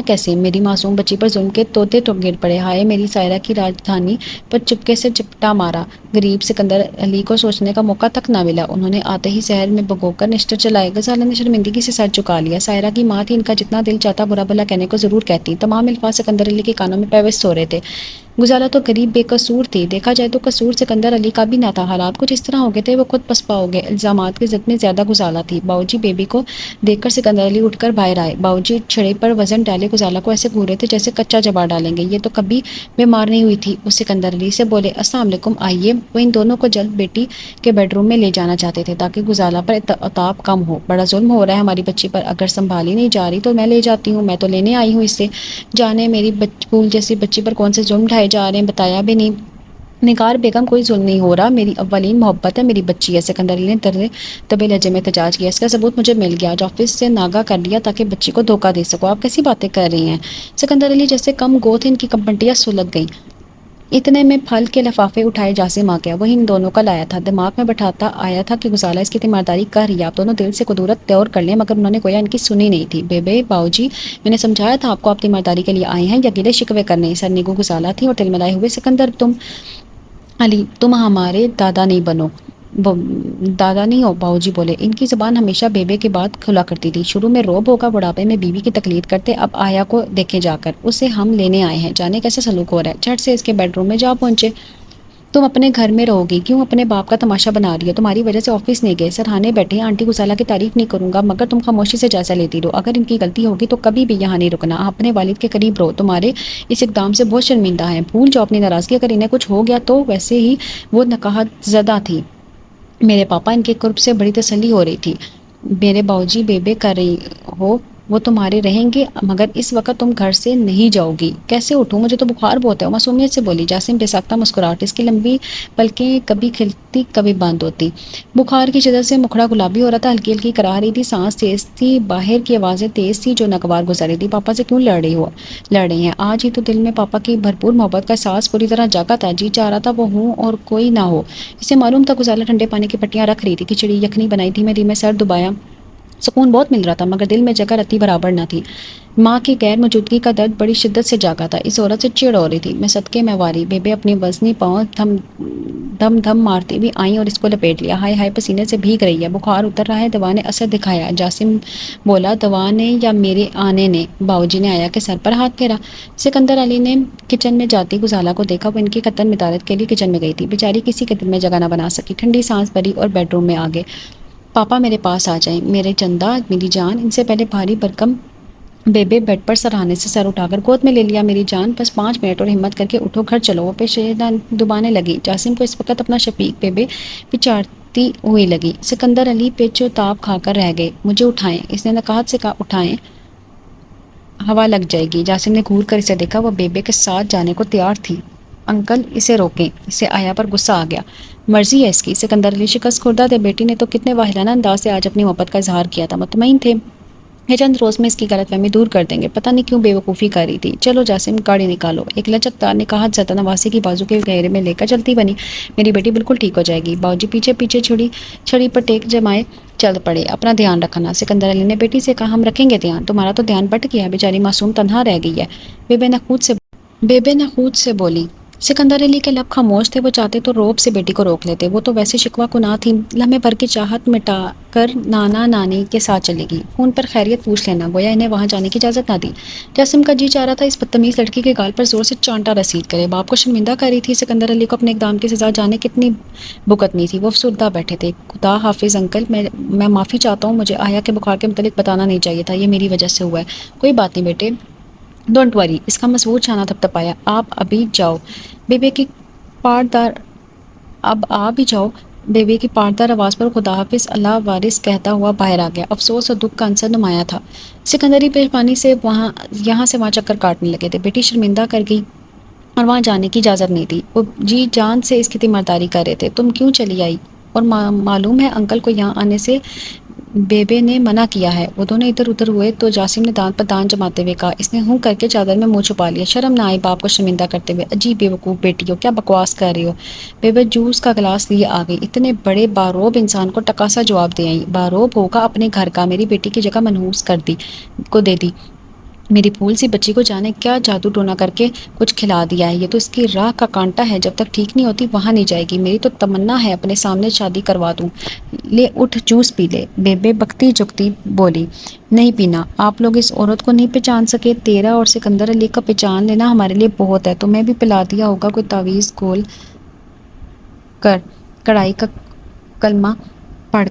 A: کیسے میری معصوم بچی پر ظلم کے طوطے گر پڑے، ہائے میری سائرہ کی راجدھانی پر چپکے سے چپٹا مارا، غریب سکندر علی کو سوچنے کا موقع تک نہ ملا، انہوں نے آتے ہی شہر میں بھگو کر نشتر چلائے، غزالہ نے شرمندگی سے سر جھکا لیا، سائرہ کی ماں تھی، ان کا جتنا دل چاہتا برا بھلا کہنے کو ضرور کہتی، تمام الفاظ سکندر علی کے کانوں میں پیوست ہو رہے تھے، غزالہ تو غریب بے قصور تھی، دیکھا جائے تو قصور سکندر علی کا بھی نہ تھا، حالات کچھ اس طرح ہو گئے تھے، وہ خود پسپا ہو گئے، الزامات کی زد میں زیادہ غزالہ تھی، باؤجی بیبی کو دیکھ کر سکندر علی اٹھ کر باہر آئے، باؤجی چھڑے پر وزن ڈالے غزالہ کو ایسے گھورے تھے جیسے کچا چبا ڈالیں گے، یہ تو کبھی بیمار نہیں ہوئی تھی، وہ سکندر علی سے بولے، السلام علیکم، آئیے، وہ ان دونوں کو جلد بیٹی کے بیڈ روم میں لے جانا چاہتے تھے تاکہ غزالہ پر عتاب کم ہو، بڑا ظلم ہو رہا ہے ہماری بچی پر، اگر سنبھالی نہیں جا رہی تو میں لے جاتی ہوں، میں تو لینے آئی ہوں اسے، جانے میری پھول جیسی بچی پر کون سے ظلم ڈھائے جا رہے ہیں، بتایا بھی نہیں، نگار بیگم کوئی ظلم نہیں ہو رہا، میری اولین محبت ہے، میری بچی ہے، سکندر علی نے دبے لہجے میں احتجاج کیا، اس کا ثبوت مجھے مل گیا، آج آفس سے ناگا کر لیا تاکہ بچی کو دھوکہ دے سکو، آپ کیسی باتیں کر رہی ہیں، سکندر علی جیسے کم گو تھے، ان کی کمپنٹیاں سلگ گئیں، اتنے میں پھل کے لفافے اٹھائے جاسم آ گیا، وہی ان دونوں کا لایا تھا، دماغ میں بٹھاتا آیا تھا کہ غزالہ اس کی تیمارداری کر رہی ہے، آپ دونوں دل سے قدورت طور کر لیں، مگر انہوں نے گویا ان کی سنی نہیں تھی، بیبے باؤجی میں نے سمجھایا تھا آپ کو، آپ تیمارداری کے لیے آئے ہیں یا گلے شکوے کرنے، سرنگو غزالہ تھی اور ٹلملائے ہوئے سکندر، تم ہمارے دادا نہیں بنو، دادا نہیں ہو، باؤجی بولے، ان کی زبان ہمیشہ بیبے کے بعد کھلا کرتی تھی، شروع میں روب ہوگا، بڑھاپے میں بیوی کی تقلید کرتے، اب آیا کو دیکھے جا کر، اسے ہم لینے آئے ہیں، جانے کیسے سلوک ہو رہا ہے، جھٹ سے اس کے بیڈ روم میں جا پہنچے، تم اپنے گھر میں رہو گی، کیوں اپنے باپ کا تماشا بنا رہی ہو؟ تمہاری وجہ سے آفس نہیں گئے، سرہانے بیٹھے ہیں، آنٹی گزالہ کی تعریف نہیں کروں گا مگر تم خاموشی سے جائزہ لیتی رہو، اگر ان کی غلطی ہوگی تو کبھی بھی یہاں نہیں رکنا، اپنے والد کے قریب رہو، تمہارے اس اقدام سے بہت شرمندہ ہیں، بھول جاؤ اپنی ناراضگی، اگر انہیں کچھ ہو گیا تو ویسے ہی وہ نکاحت زدہ تھی، میرے پاپا ان کے قرب سے بڑی تسلی ہو رہی تھی، میرے باؤجی بے کر رہی ہو، وہ تمہارے رہیں گے مگر اس وقت تم گھر سے نہیں جاؤ گی۔ کیسے اٹھوں؟ مجھے تو بخار بہت ہے، معصومیت سے بولی جاسم بے ساختہ مسکراہٹ، اس کی لمبی پلکیں کبھی کھلتی کبھی بند ہوتی، بخار کی شدت سے مکھڑا گلابی ہو رہا تھا، ہلکی ہلکی کراہ رہی تھی، سانس تیز تھی، باہر کی آوازیں تیز تھی جو ناگوار گزر رہی تھی۔ پاپا سے کیوں لڑ رہی ہیں آج ہی تو دل میں پاپا کی بھرپور محبت کا احساس پوری طرح جاگا تھا، جی چاہ رہا تھا وہ ہوں اور کوئی نہ ہو، اسے معلوم تھا گزالہ ٹھنڈے پانی کی پٹیاں رکھ رہی تھی، کھچڑی یخنی بنائی، دھیمے دھیمے سر دبایا، سکون بہت مل رہا تھا مگر دل میں جگہ رتی برابر نہ تھی، ماں کی غیر موجودگی کا درد بڑی شدت سے جاگا تھا، اس عورت سے چڑ ہو رہی تھی، میں صدقے میں واری، بیبے اپنی وزنی پاؤں دم دم مارتی ہوئی آئیں اور اس کو لپیٹ لیا، ہائے ہائے پسینے سے بھیگ رہی ہے، بخار اتر رہا ہے، دوا نے اثر دکھایا، جاسم بولا دوا نے یا میرے آنے نے؟ باؤجی نے آیا کے سر پر ہاتھ پھیرا، سکندر علی نے کچن میں جاتی گزالہ کو دیکھا، وہ ان کی قطن مدارت کے لیے کچن میں گئی تھی، بیچاری کسی کے دل میں جگہ نہ بنا سکی، ٹھنڈی سانس بھری اور بیڈ روم میں آگے، پاپا میرے پاس آ جائیں، میرے چندہ میری جان، ان سے پہلے بھاری بھرکم بیبے بیڈ پر سرہانے سے سر اٹھا کر گود میں لے لیا، میری جان بس 5 منٹ اور ہمت کر کے اٹھو، گھر چلو، وہ پیشیاں دبانے لگی، جاسم کو اس وقت اپنا شفیق بیبے پچاڑتی ہوئی لگی، سکندر علی پیچ و تاب کھا کر رہ گئے، مجھے اٹھائیں، اس نے نقاہت سے کہا، اٹھائیں ہوا لگ جائے گی، جاسم نے گھور کر اسے دیکھا، وہ بیبے کے ساتھ جانے کو تیار تھی، انکل اسے روکیں، اسے آیا پر غصہ آ گیا، مرضی ہے اس کی، سکندر علی شکست خوردہ تھے، بیٹی نے تو کتنے واہلانہ انداز سے آج اپنی محبت کا اظہار کیا تھا، مطمئن تھے یہ چند روز میں اس کی غلط فہمی دور کر دیں گے، پتہ نہیں کیوں بے وقوفی کر رہی تھی، چلو جاسم گاڑی نکالو، ایک لچکدار نکاحت زدہ نواسی کی بازو کے گہرے میں لے کر چلتی بنی، میری بیٹی بالکل ٹھیک ہو جائے گی، باؤجی پیچھے پیچھے چھڑی پر ٹیک جمائے چل پڑے، اپنا دھیان رکھنا، سکندر علی نے بیٹی سے کہا، ہم رکھیں گے دھیان، تمہارا تو دھیان بٹ گیا ہے، بیچاری معصوم تنہا رہ گئی ہے، بیبے نخوت سے بولی، سکندر علی کے لب خاموش تھے، وہ چاہتے تو روب سے بیٹی کو روک لیتے، وہ تو ویسے شکوہ کناں تھی، لمحے بھر کی چاہت مٹا کر نانا نانی کے ساتھ چلے گی، فون پر خیریت پوچھ لینا، گویا انہیں وہاں جانے کی اجازت نہ دی، جاسم کا جی چاہ رہا تھا اس بدتمیز لڑکی کے گال پر زور سے چانٹا رسید کرے، باپ کو شرمندہ کر رہی تھی، سکندر علی کو اپنے اقدام کی سزا جانے کتنی بھگتنی تھی، وہ افسردہ بیٹھے تھے، خدا حافظ انکل، میں معافی چاہتا ہوں، مجھے آیا کے بخار کے متعلق بتانا نہیں چاہیے تھا، یہ میری وجہ سے ہوا ہے، کوئی بات نہیں بیٹے، ڈونٹ وری، اس کا مضبوط شانہ تھپتھپایا، آپ ابھی جاؤ، بیبے کی پاردار اب آ بھی جاؤ، بیبی کی پاردار آواز پر خدا حافظ اللہ وارث کہتا ہوا باہر آ گیا، افسوس اور دکھ کا عنصر نمایاں تھا، سکندری پیشانی سے یہاں سے وہاں چکر کاٹنے لگے تھے، بیٹی شرمندہ کر گئی اور وہاں جانے کی اجازت نہیں تھی، وہ جی جان سے اس کی تیمارداری کر رہے تھے، تم کیوں چلی آئی؟ اور معلوم ہے انکل کو یہاں آنے سے بیبے نے منع کیا ہے، وہ دونوں ادھر ادھر ہوئے تو جاسم نے دانت پر دانت جماتے ہوئے کہا، اس نے ہوں کر کے چادر میں منہ چھپا لیا، شرم نہ آئی باپ کو شرمندہ کرتے ہوئے، عجیب بے وقوف بیٹی ہو، کیا بکواس کر رہی ہو، بیبے جوس کا گلاس لیے آ گئی، اتنے بڑے باروب انسان کو ٹکاسا جواب دے آئی، باروب ہوگا اپنے گھر کا، میری بیٹی کی جگہ منحوس کو دے دی، میری پھول سی بچی کو جانے کیا جادو ٹونا کر کے کچھ کھلا دیا ہے، یہ تو اس کی راہ کا کانٹا ہے، جب تک ٹھیک نہیں ہوتی وہاں نہیں جائے گی، میری تو تمنا ہے اپنے سامنے شادی کروا دوں، لے اٹھ جوس پی لے، بیبے بکتی جگتی بولی، نہیں پینا، آپ لوگ اس عورت کو نہیں پہچان سکے، تیرا اور سکندر علی کا پہچان لینا ہمارے لیے بہت ہے، تمہیں بھی پلا دیا ہوگا کوئی تعویذ کھول کر، کڑائی کا کلمہ پڑھ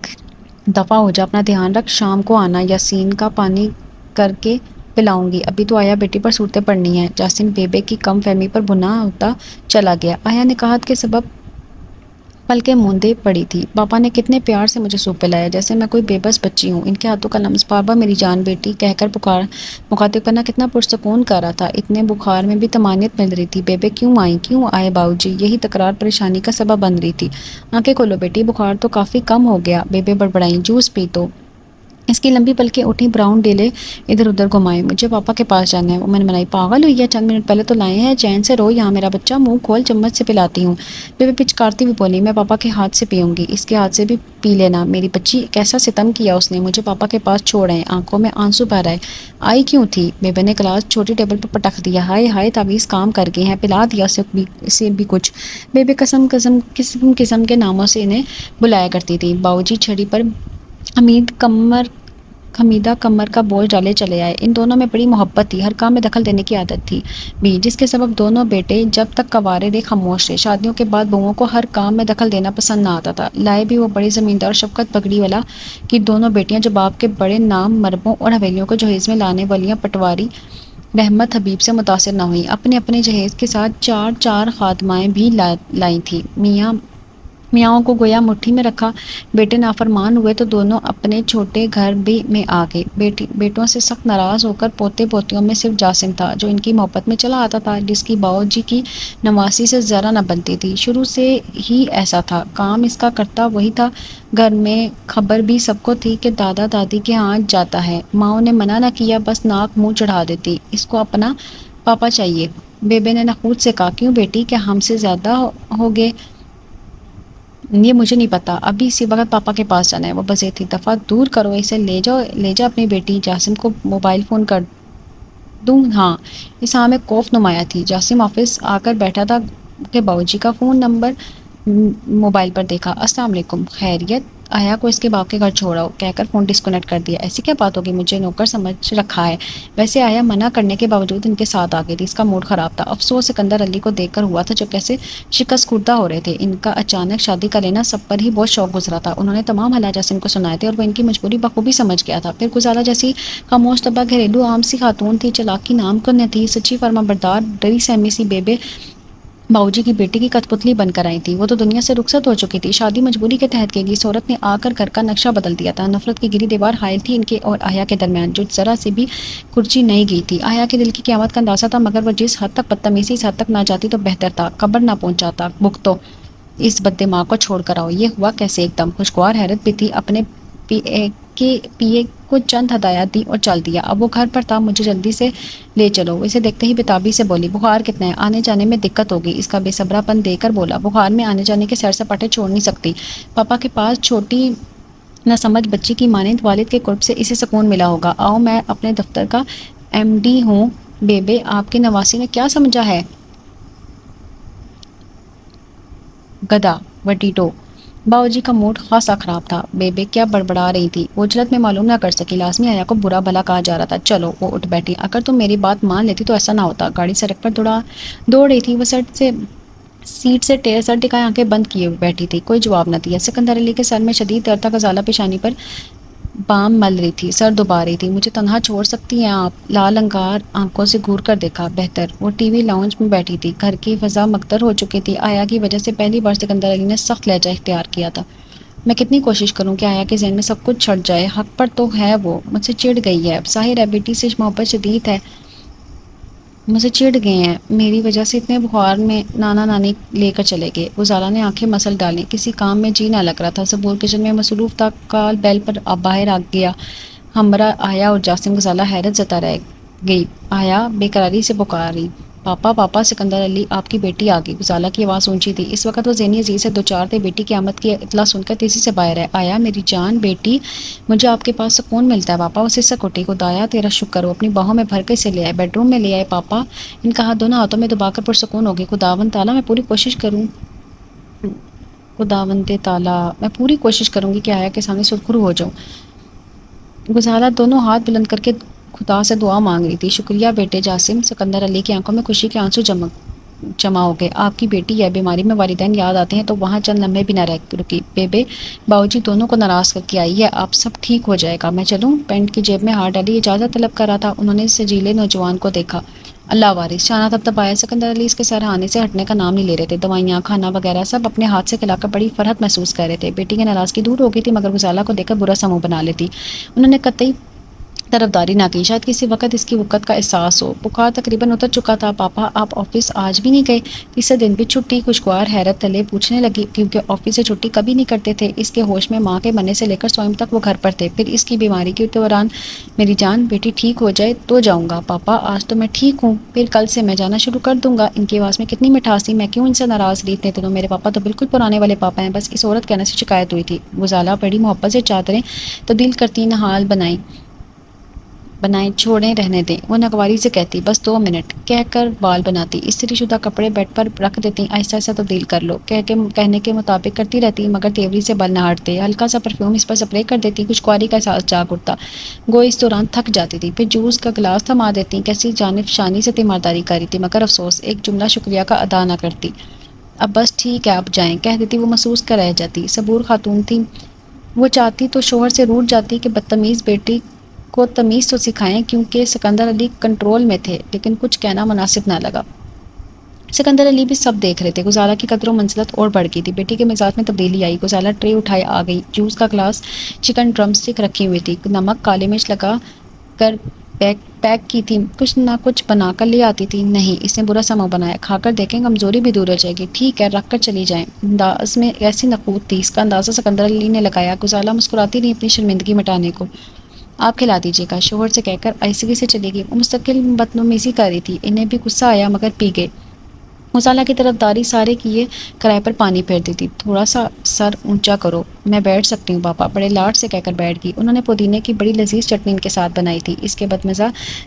A: دفع ہو جا، اپنا دھیان رکھ، شام کو آنا، یاسین کا پانی کر کے پلاؤں گی، ابھی تو آیا بیٹی پر صورتیں پڑنی ہیں، جاسم بیبے کی کم فہمی پر بنا ہوتا چلا گیا، آیا نکاحت کے سبب پلکیں موندے پڑی تھی، پاپا نے کتنے پیار سے مجھے سوپ پلایا جیسے میں کوئی بے بس بچی ہوں، ان کے ہاتھوں کا لمس بابا میری جان بیٹی کہہ کر مخاطب کرنا کتنا پرسکون کر رہا تھا، اتنے بخار میں بھی طمانینت مل رہی تھی، بیبے کیوں آئے باؤجی، یہی تکرار پریشانی کا سبب بن رہی تھی، آنکھیں کھولو بیٹی، بخار تو کافی کم ہو گیا، بیبے بڑبڑائیں، جوس پی تو، اس کی لمبی پلکیں اٹھی، براؤن ڈیلے ادھر ادھر گھمائے، مجھے پاپا کے پاس جانا ہے، وہ میں نے منائی، پاگل ہوئی ہے، چند منٹ پہلے تو لائے ہیں، چین سے رو یہاں میرا بچہ، منہ کھول، چمچ سے پلاتی ہوں، بیبے پچکارتی بھی بولی، میں پاپا کے ہاتھ سے پیوں گی، اس کے ہاتھ سے بھی پی لینا، میری بچی، کیسا ستم کیا اس نے، مجھے پاپا کے پاس چھوڑ آئے، آنکھوں میں آنسو بھر آئے، آئی کیوں تھی، بیبے نے گلاس چھوٹی ٹیبل پر پٹک دیا، ہائے ہائے تعویذ کام کر گئی ہیں، پلا دیا اسے بھی کچھ، بیبے قسم قسم کے ناموں سے انہیں بلایا کرتی تھی، باؤجی چھڑی پر، حمید کمر خمیدہ کمر کا بوجھ ڈالے چلے آئے۔ ان دونوں میں بڑی محبت تھی، ہر کام میں دخل دینے کی عادت تھی بھی، جس کے سبب دونوں بیٹے جب تک کنوارے رہے خاموش رہے۔ شادیوں کے بعد بہوؤں کو ہر کام میں دخل دینا پسند نہ آتا تھا۔ لائے بھی وہ بڑے زمیندار شفقت پگڑی والا کی دونوں بیٹیاں جو باپ کے بڑے نام مربوں اور حویلیوں کو جہیز میں لانے والیاں پٹواری رحمت حبیب سے متاثر نہ ہوئیں، اپنے اپنے جہیز کے ساتھ چار چار خادمائیں بھی لائی تھیں۔ میاں کو گویا مٹھی میں رکھا۔ بیٹے نافرمان ہوئے تو دونوں اپنے چھوٹے گھر میں آ گئے۔ بیٹوں سے سخت ناراض ہو کر پوتے پوتیوں میں صرف جاسم تھا جو ان کی محبت میں چلا آتا تھا، جس کی باؤ جی کی نواسی سے ذرا نہ بنتی تھی۔ شروع سے ہی ایسا تھا، کام اس کا کرتا وہی تھا۔ گھر میں خبر بھی سب کو تھی کہ دادا دادی کے ہاں جاتا ہے۔ ماں نے منع نہ کیا، بس ناک منہ چڑھا دیتی، اس کو اپنا پاپا چاہیے۔ بیبے نے نخوت سے کہا، کیوں بیٹی، کیا ہم سے زیادہ ہو گئے؟ یہ مجھے نہیں پتا، ابھی اسی وقت پاپا کے پاس جانا ہے۔ وہ بس ایک دفعہ دور کرو اسے، لے جا اپنی بیٹی۔ جاسم کو موبائل فون کر دوں؟ ہاں۔ اس ہاں میں کوف نمایاں تھی۔ جاسم آفس آ کر بیٹھا تھا کہ باؤ جی کا فون نمبر موبائل پر دیکھا۔ السلام علیکم، خیریت؟ آیا کو اس کے باپ کے گھر چھوڑا ہو کہہ کر فون ڈسکنیکٹ کر دیا۔ ایسی کیا بات ہوگی، مجھے نوکر سمجھ رکھا ہے؟ ویسے آیا منع کرنے کے باوجود ان کے ساتھ آ گئی تھی، اس کا موڈ خراب تھا۔ افسوس سکندر علی کو دیکھ کر ہوا تھا جو کیسے شکست خوردہ ہو رہے تھے۔ ان کا اچانک شادی کا لینا سب پر ہی بہت شوق گزرا تھا۔ انہوں نے تمام حالات جاسم کو سنائے تھے اور وہ ان کی مجبوری بخوبی سمجھ گیا تھا۔ پھر غزالہ جیسی خاموش طبع گھریلو عام سی خاتون تھی، چلاکی نام کو نہ تھی، سچی فرما بردار ڈری سہمی سی بیبے باؤ جی کی بیٹی کی کٹپتلی بن کر آئی تھی۔ وہ تو دنیا سے رخصت ہو چکی تھی، شادی مجبوری کے تحت کی گئی۔ اس عورت نے آ کر گھر کا نقشہ بدل دیا تھا۔ نفرت کی گری دیوار حائل تھی ان کے اور آیا کے درمیان، جو ذرا سی بھی کرچی نہیں گئی تھی۔ آیا کے دل کی قیامت کا اندازہ تھا، مگر وہ جس حد تک بدتمیزی اس حد تک نہ جاتی تو بہتر تھا، قبر نہ پہنچاتا۔ بھگتو اس بددماغ کو چھوڑ کر آؤ۔ یہ ہوا کیسے؟ ایک دم خوشگوار حیرت بھی تھی۔ اپنے پیے کو چند ہدایات دی اور چل دیا۔ اب وہ گھر پر تھا، مجھے جلدی سے لے چلو۔ وہ اسے دیکھتے ہی بتابی سے بولی، بخار کتنا ہے؟ آنے جانے میں دقت ہوگی؟ اس کا بے صبرا پن دے کر بولا، بخار میں آنے جانے کے سیر سپاٹے چھوڑ نہیں سکتی۔ پاپا کے پاس چھوٹی نہ سمجھ بچی کی مانند والد کے قرب سے اسے سکون ملا ہوگا۔ آؤ، میں اپنے دفتر کا MD ہوں۔ بیبے، آپ کی نواسی نے کیا سمجھا ہے؟ گدھا وٹیٹو۔ باؤ جی کا موڈ خاصا خراب تھا۔ بیبے کیا بڑبڑا رہی تھی، وہ اجلت میں معلوم نہ کر سکی۔ لازمی آیا کو برا بھلا کہا جا رہا تھا۔ چلو، وہ اٹھ بیٹھی، اگر تم میری بات مان لیتی تو ایسا نہ ہوتا۔ گاڑی سڑک پر دوڑ رہی تھی، وہ سیٹ سے سر ٹکائے آنکھیں بند کیے بیٹھی تھی، کوئی جواب نہ دیا۔ سکندر علی کے سر میں شدید درد تھا، غزالہ پیشانی پر بام مل رہی تھی، سر دبا رہی تھی۔ مجھے تنہا چھوڑ سکتی ہیں آپ؟ لال انگار آنکھوں سے گھور کر دیکھا۔ بہتر۔ وہ ٹی وی لاؤنج میں بیٹھی تھی، گھر کی فضا مکدر ہو چکی تھی۔ آیا کی وجہ سے پہلی بار سکندر علی نے سخت لہجہ اختیار کیا تھا۔ میں کتنی کوشش کروں کہ آیا کے ذہن میں سب کچھ چھٹ جائے، حق پر تو ہے، وہ مجھ سے چڑ گئی ہے، ظاہر ہے بیٹی سے محبت شدید ہے، مجھ سے چڑ گئے ہیں، میری وجہ سے اتنے بخار میں نانا نانی لے کر چلے گئے۔ غزالہ نے آنکھیں مسل ڈالیں، کسی کام میں جی نہ لگ رہا تھا، زبور کچن میں مصروف تھا۔ کال بیل پر باہر آ گیا ہمراہ آیا اور جاسم۔ غزالہ حیرت زدہ رہ گئی۔ آیا بے قراری سے پکاری، پاپا پاپا۔ سکندر علی، آپ کی بیٹی آ گئی۔ غزالہ کی آواز اونچی تھی، اس وقت وہ ذہنی عزیز سے دوچار تھے۔ بیٹی کی آمد کی اطلاع سن کر تیزی سے باہر ہے۔ آیا میری جان بیٹی، مجھے آپ کے پاس سکون ملتا ہے پاپا۔ وہ سسک اٹھی، خدایا تیرا شکر ہو، اپنی باہوں میں بھر کے اسے لے آئے، بیڈ روم میں لے آئے پاپا۔ ان کا ہاتھ دونوں ہاتھوں میں دبا کر پرسکون ہو گئی۔ خداوند تعالیٰ، میں پوری کوشش کروں خداوند تعالیٰ، میں پوری کوشش کروں گی کہ آیا کے سامنے سرخرو ہو جاؤں۔ غزالہ دونوں ہاتھ بلند کر کے خدا سے دعا مانگ رہی تھی۔ شکریہ بیٹے جاسم۔ سکندر علی کی آنکھوں میں خوشی کے آنسو جمع ہو گئے۔ آپ کی بیٹی ہے، بیماری میں والدین یاد آتے ہیں تو وہاں چند لمحے بھی نہ رکی۔ بیبے باؤ جی دونوں کو ناراض کر کے آئی ہے، آپ سب ٹھیک ہو جائے گا، میں چلوں؟ پینٹ کی جیب میں ہاتھ ڈالی، اجازت طلب کر رہا تھا۔ انہوں نے سجیلے نوجوان کو دیکھا۔ اللہ وارث، شانہ تھپتھپایا۔ سکندر علی اس کے سر آنے سے ہٹنے کا نام نہیں لے رہے تھے۔ دوائیاں، کھانا وغیرہ سب اپنے ہاتھ سے کھلا کر بڑی فرحت محسوس کر رہے تھے۔ بیٹی کی ناراضگی دور ہو گئی تھی، مگر غزالہ کو دیکھ کر برا سا منہ بنا لیتی۔ انہوں نے قطعی طرفداری نہ کی، شاید کسی وقت اس کی وقت کا احساس ہو۔ بخار تقریباً اتر چکا تھا۔ پاپا آپ آفس آج بھی نہیں گئے؟ تیسرے دن بھی چھٹی؟ خوشگوار حیرت تلے پوچھنے لگی، کیونکہ آفس سے چھٹی کبھی نہیں کرتے تھے۔ اس کے ہوش میں ماں کے مرنے سے لے کر سوئم تک وہ گھر پر تھے۔ پھر اس کی بیماری کے دوران میری جان بیٹی ٹھیک ہو جائے تو جاؤں گا پاپا، آج تو میں ٹھیک ہوں، پھر کل سے میں جانا شروع کر دوں گا۔ ان کی آواز میں کتنی مٹھاس تھی، میں کیوں ان سے ناراض رہی اتنے دنوں، میرے پاپا تو بالکل پرانے والے پاپا ہیں، بس اس عورت کہنے سے شکایت ہوئی تھی۔ غزالہ بڑی محبت سے چادریں تبدیل کرتی نہال بنائی۔ بنائیں، چھوڑیں، رہنے دیں۔ وہ ناگواری سے کہتی بس 2 منٹ کہہ کر بال بناتی، استری شدہ کپڑے بیڈ پر رکھ دیتی، آہستہ آہستہ تبدیل کر لو کہنے کے مطابق کرتی رہتی، مگر تیوری سے بل نہ ہٹتے۔ ہلکا سا پرفیوم اس پر سپرے کر دیتی، کچھ کواری کا احساس جاگ اٹھتا، گوئی اس دوران تھک جاتی تھی۔ پھر جوس کا گلاس تھما دیتی، کیسی جانب شانی سے تیمارداری کری تھی، مگر افسوس ایک جملہ شکریہ کا ادا نہ کرتی۔ اب بس ٹھیک ہے، اب جائیں کہہ دیتی، وہ محسوس کر رہ جاتی۔ صبور خاتون تھی، وہ چاہتی تو شوہر سے روٹھ جاتی کہ بدتمیز بیٹی کو تمیز تو سکھائیں، کیونکہ سکندر علی کنٹرول میں تھے، لیکن کچھ کہنا مناسب نہ لگا۔ سکندر علی بھی سب دیکھ رہے تھے۔ غزالہ کی قدر و منزلت اور بڑھ گئی تھی، بیٹی کے مزاج میں تبدیلی آئی۔ غزالہ ٹرے اٹھائے آ گئی، جوس کا گلاس، چکن ڈرم سٹک رکھی ہوئی تھی، نمک کالی مرچ لگا کر پیک کی تھی، کچھ نہ کچھ بنا کر لے آتی تھی۔ نہیں، اس نے برا سا منہ بنایا، کھا کر دیکھیں، کمزوری بھی دور ہو جائے گی۔ ٹھیک ہے، رکھ کر چلی جائیں۔ انداز میں ایسی نخوت تھی، اس کا اندازہ سکندر علی نے لگایا۔ غزالہ مسکراتی رہی اپنی شرمندگی مٹانے کو۔ آپ کھلا دیجیے گا، شوہر سے کہہ کر آہستگی سے چلی گئی۔ وہ مستقل بدتمیزی کر رہی تھی، انہیں بھی غصہ آیا، مگر پی گئے۔ غزالہ کی طرف داری سارے کیے کرائے پر پانی پھیر دیتی۔ تھوڑا سا سر اونچا کرو، میں بیٹھ سکتی ہوں پاپا، بڑے لاڈ سے کہہ کر بیٹھ گئی۔ انہوں نے پودینے کی بڑی لذیذ چٹنی ان کے ساتھ بنائی تھی، اس کے بدمزہ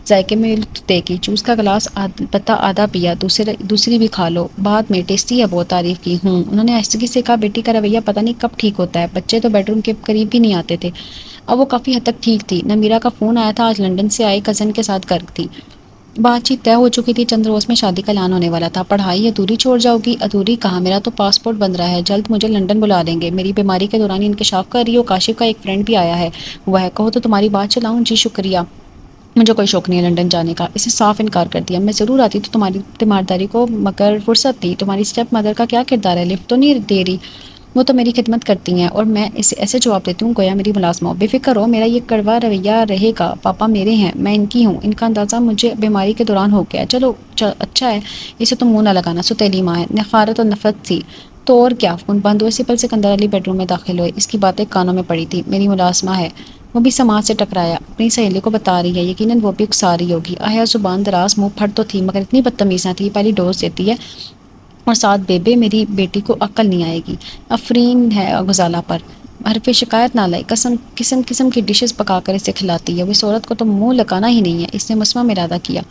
A: ذائقے میں لطف دے گی۔ جوس کا گلاس البتہ آدھا پیا، دوسری بھی کھا لو بعد میں، ٹیسٹی ہے بہت، تعریف کی۔ انہوں نے آہستگی سے کہا، بیٹی کا رویہ پتہ نہیں کب ٹھیک ہوتا ہے، بچے تو بیڈ روم کے قریب بھی نہیں آتے تھے۔ اب وہ کافی حد تک ٹھیک تھی۔ نمیرہ کا فون آیا تھا، آج لندن سے آئے کزن کے ساتھ گھر تھی۔ بات چیت طے ہو چکی تھی، چند روز میں شادی کا اعلان ہونے والا تھا۔ پڑھائی ادھوری چھوڑ جاؤ گی؟ ادھوری کہاں، میرا تو پاسپورٹ بن رہا ہے، جلد مجھے لندن بلا لیں گے۔ میری بیماری کے دوران انکشاف کر رہی ہو، کاشف کا ایک فرینڈ بھی آیا ہے، وہ ہے، کہو تو تمہاری بات چلاؤں؟ جی شکریہ، مجھے کوئی شوق نہیں ہے لندن جانے کا، اسے صاف انکار کر دیا۔ میں ضرور آتی تو تمہاری تیمارداری کو، مگر فرصت تھی۔ تمہاری اسٹیپ مدر کا کیا کردار ہے، لفٹ تو نہیں دے رہی؟ وہ تو میری خدمت کرتی ہیں اور میں اسے ایسے جواب دیتی ہوں گویا میری ملازمہ ہو۔ بے فکر ہو، میرا یہ کڑوا رویہ رہے گا، پاپا میرے ہیں، میں ان کی ہوں، ان کا اندازہ مجھے بیماری کے دوران ہو گیا۔ چلو اچھا ہے، اسے تو منہ نہ لگانا، ستیلی ماں ہے، نخارت اور نفرت تھی تو اور کیا۔ فون بند ہوئے سے پل سکندر علی بیڈ روم میں داخل ہوئے، اس کی باتیں کانوں میں پڑی تھی۔ میری ملازمہ ہے، وہ بھی سماج سے ٹکرایا، اپنی سہیلی کو بتا رہی ہے، یقیناً وہ بھی اکسا رہی ہوگی۔ آیا زبان دراز، منہ پھٹ تو تھی، مگر اتنی بدتمیز نہ تھی، پہلی ڈوز دیتی ہے اور ساتھ بے میری بیٹی کو عقل نہیں آئے گی۔ افرین ہے غزالہ پر، حرف شکایت نہ لائی، قسم قسم کی ڈشز پکا کر اسے کھلاتی ہے، وہ اس عورت کو تو منہ لگانا ہی نہیں ہے۔ اس نے مسمم ارادہ کیا،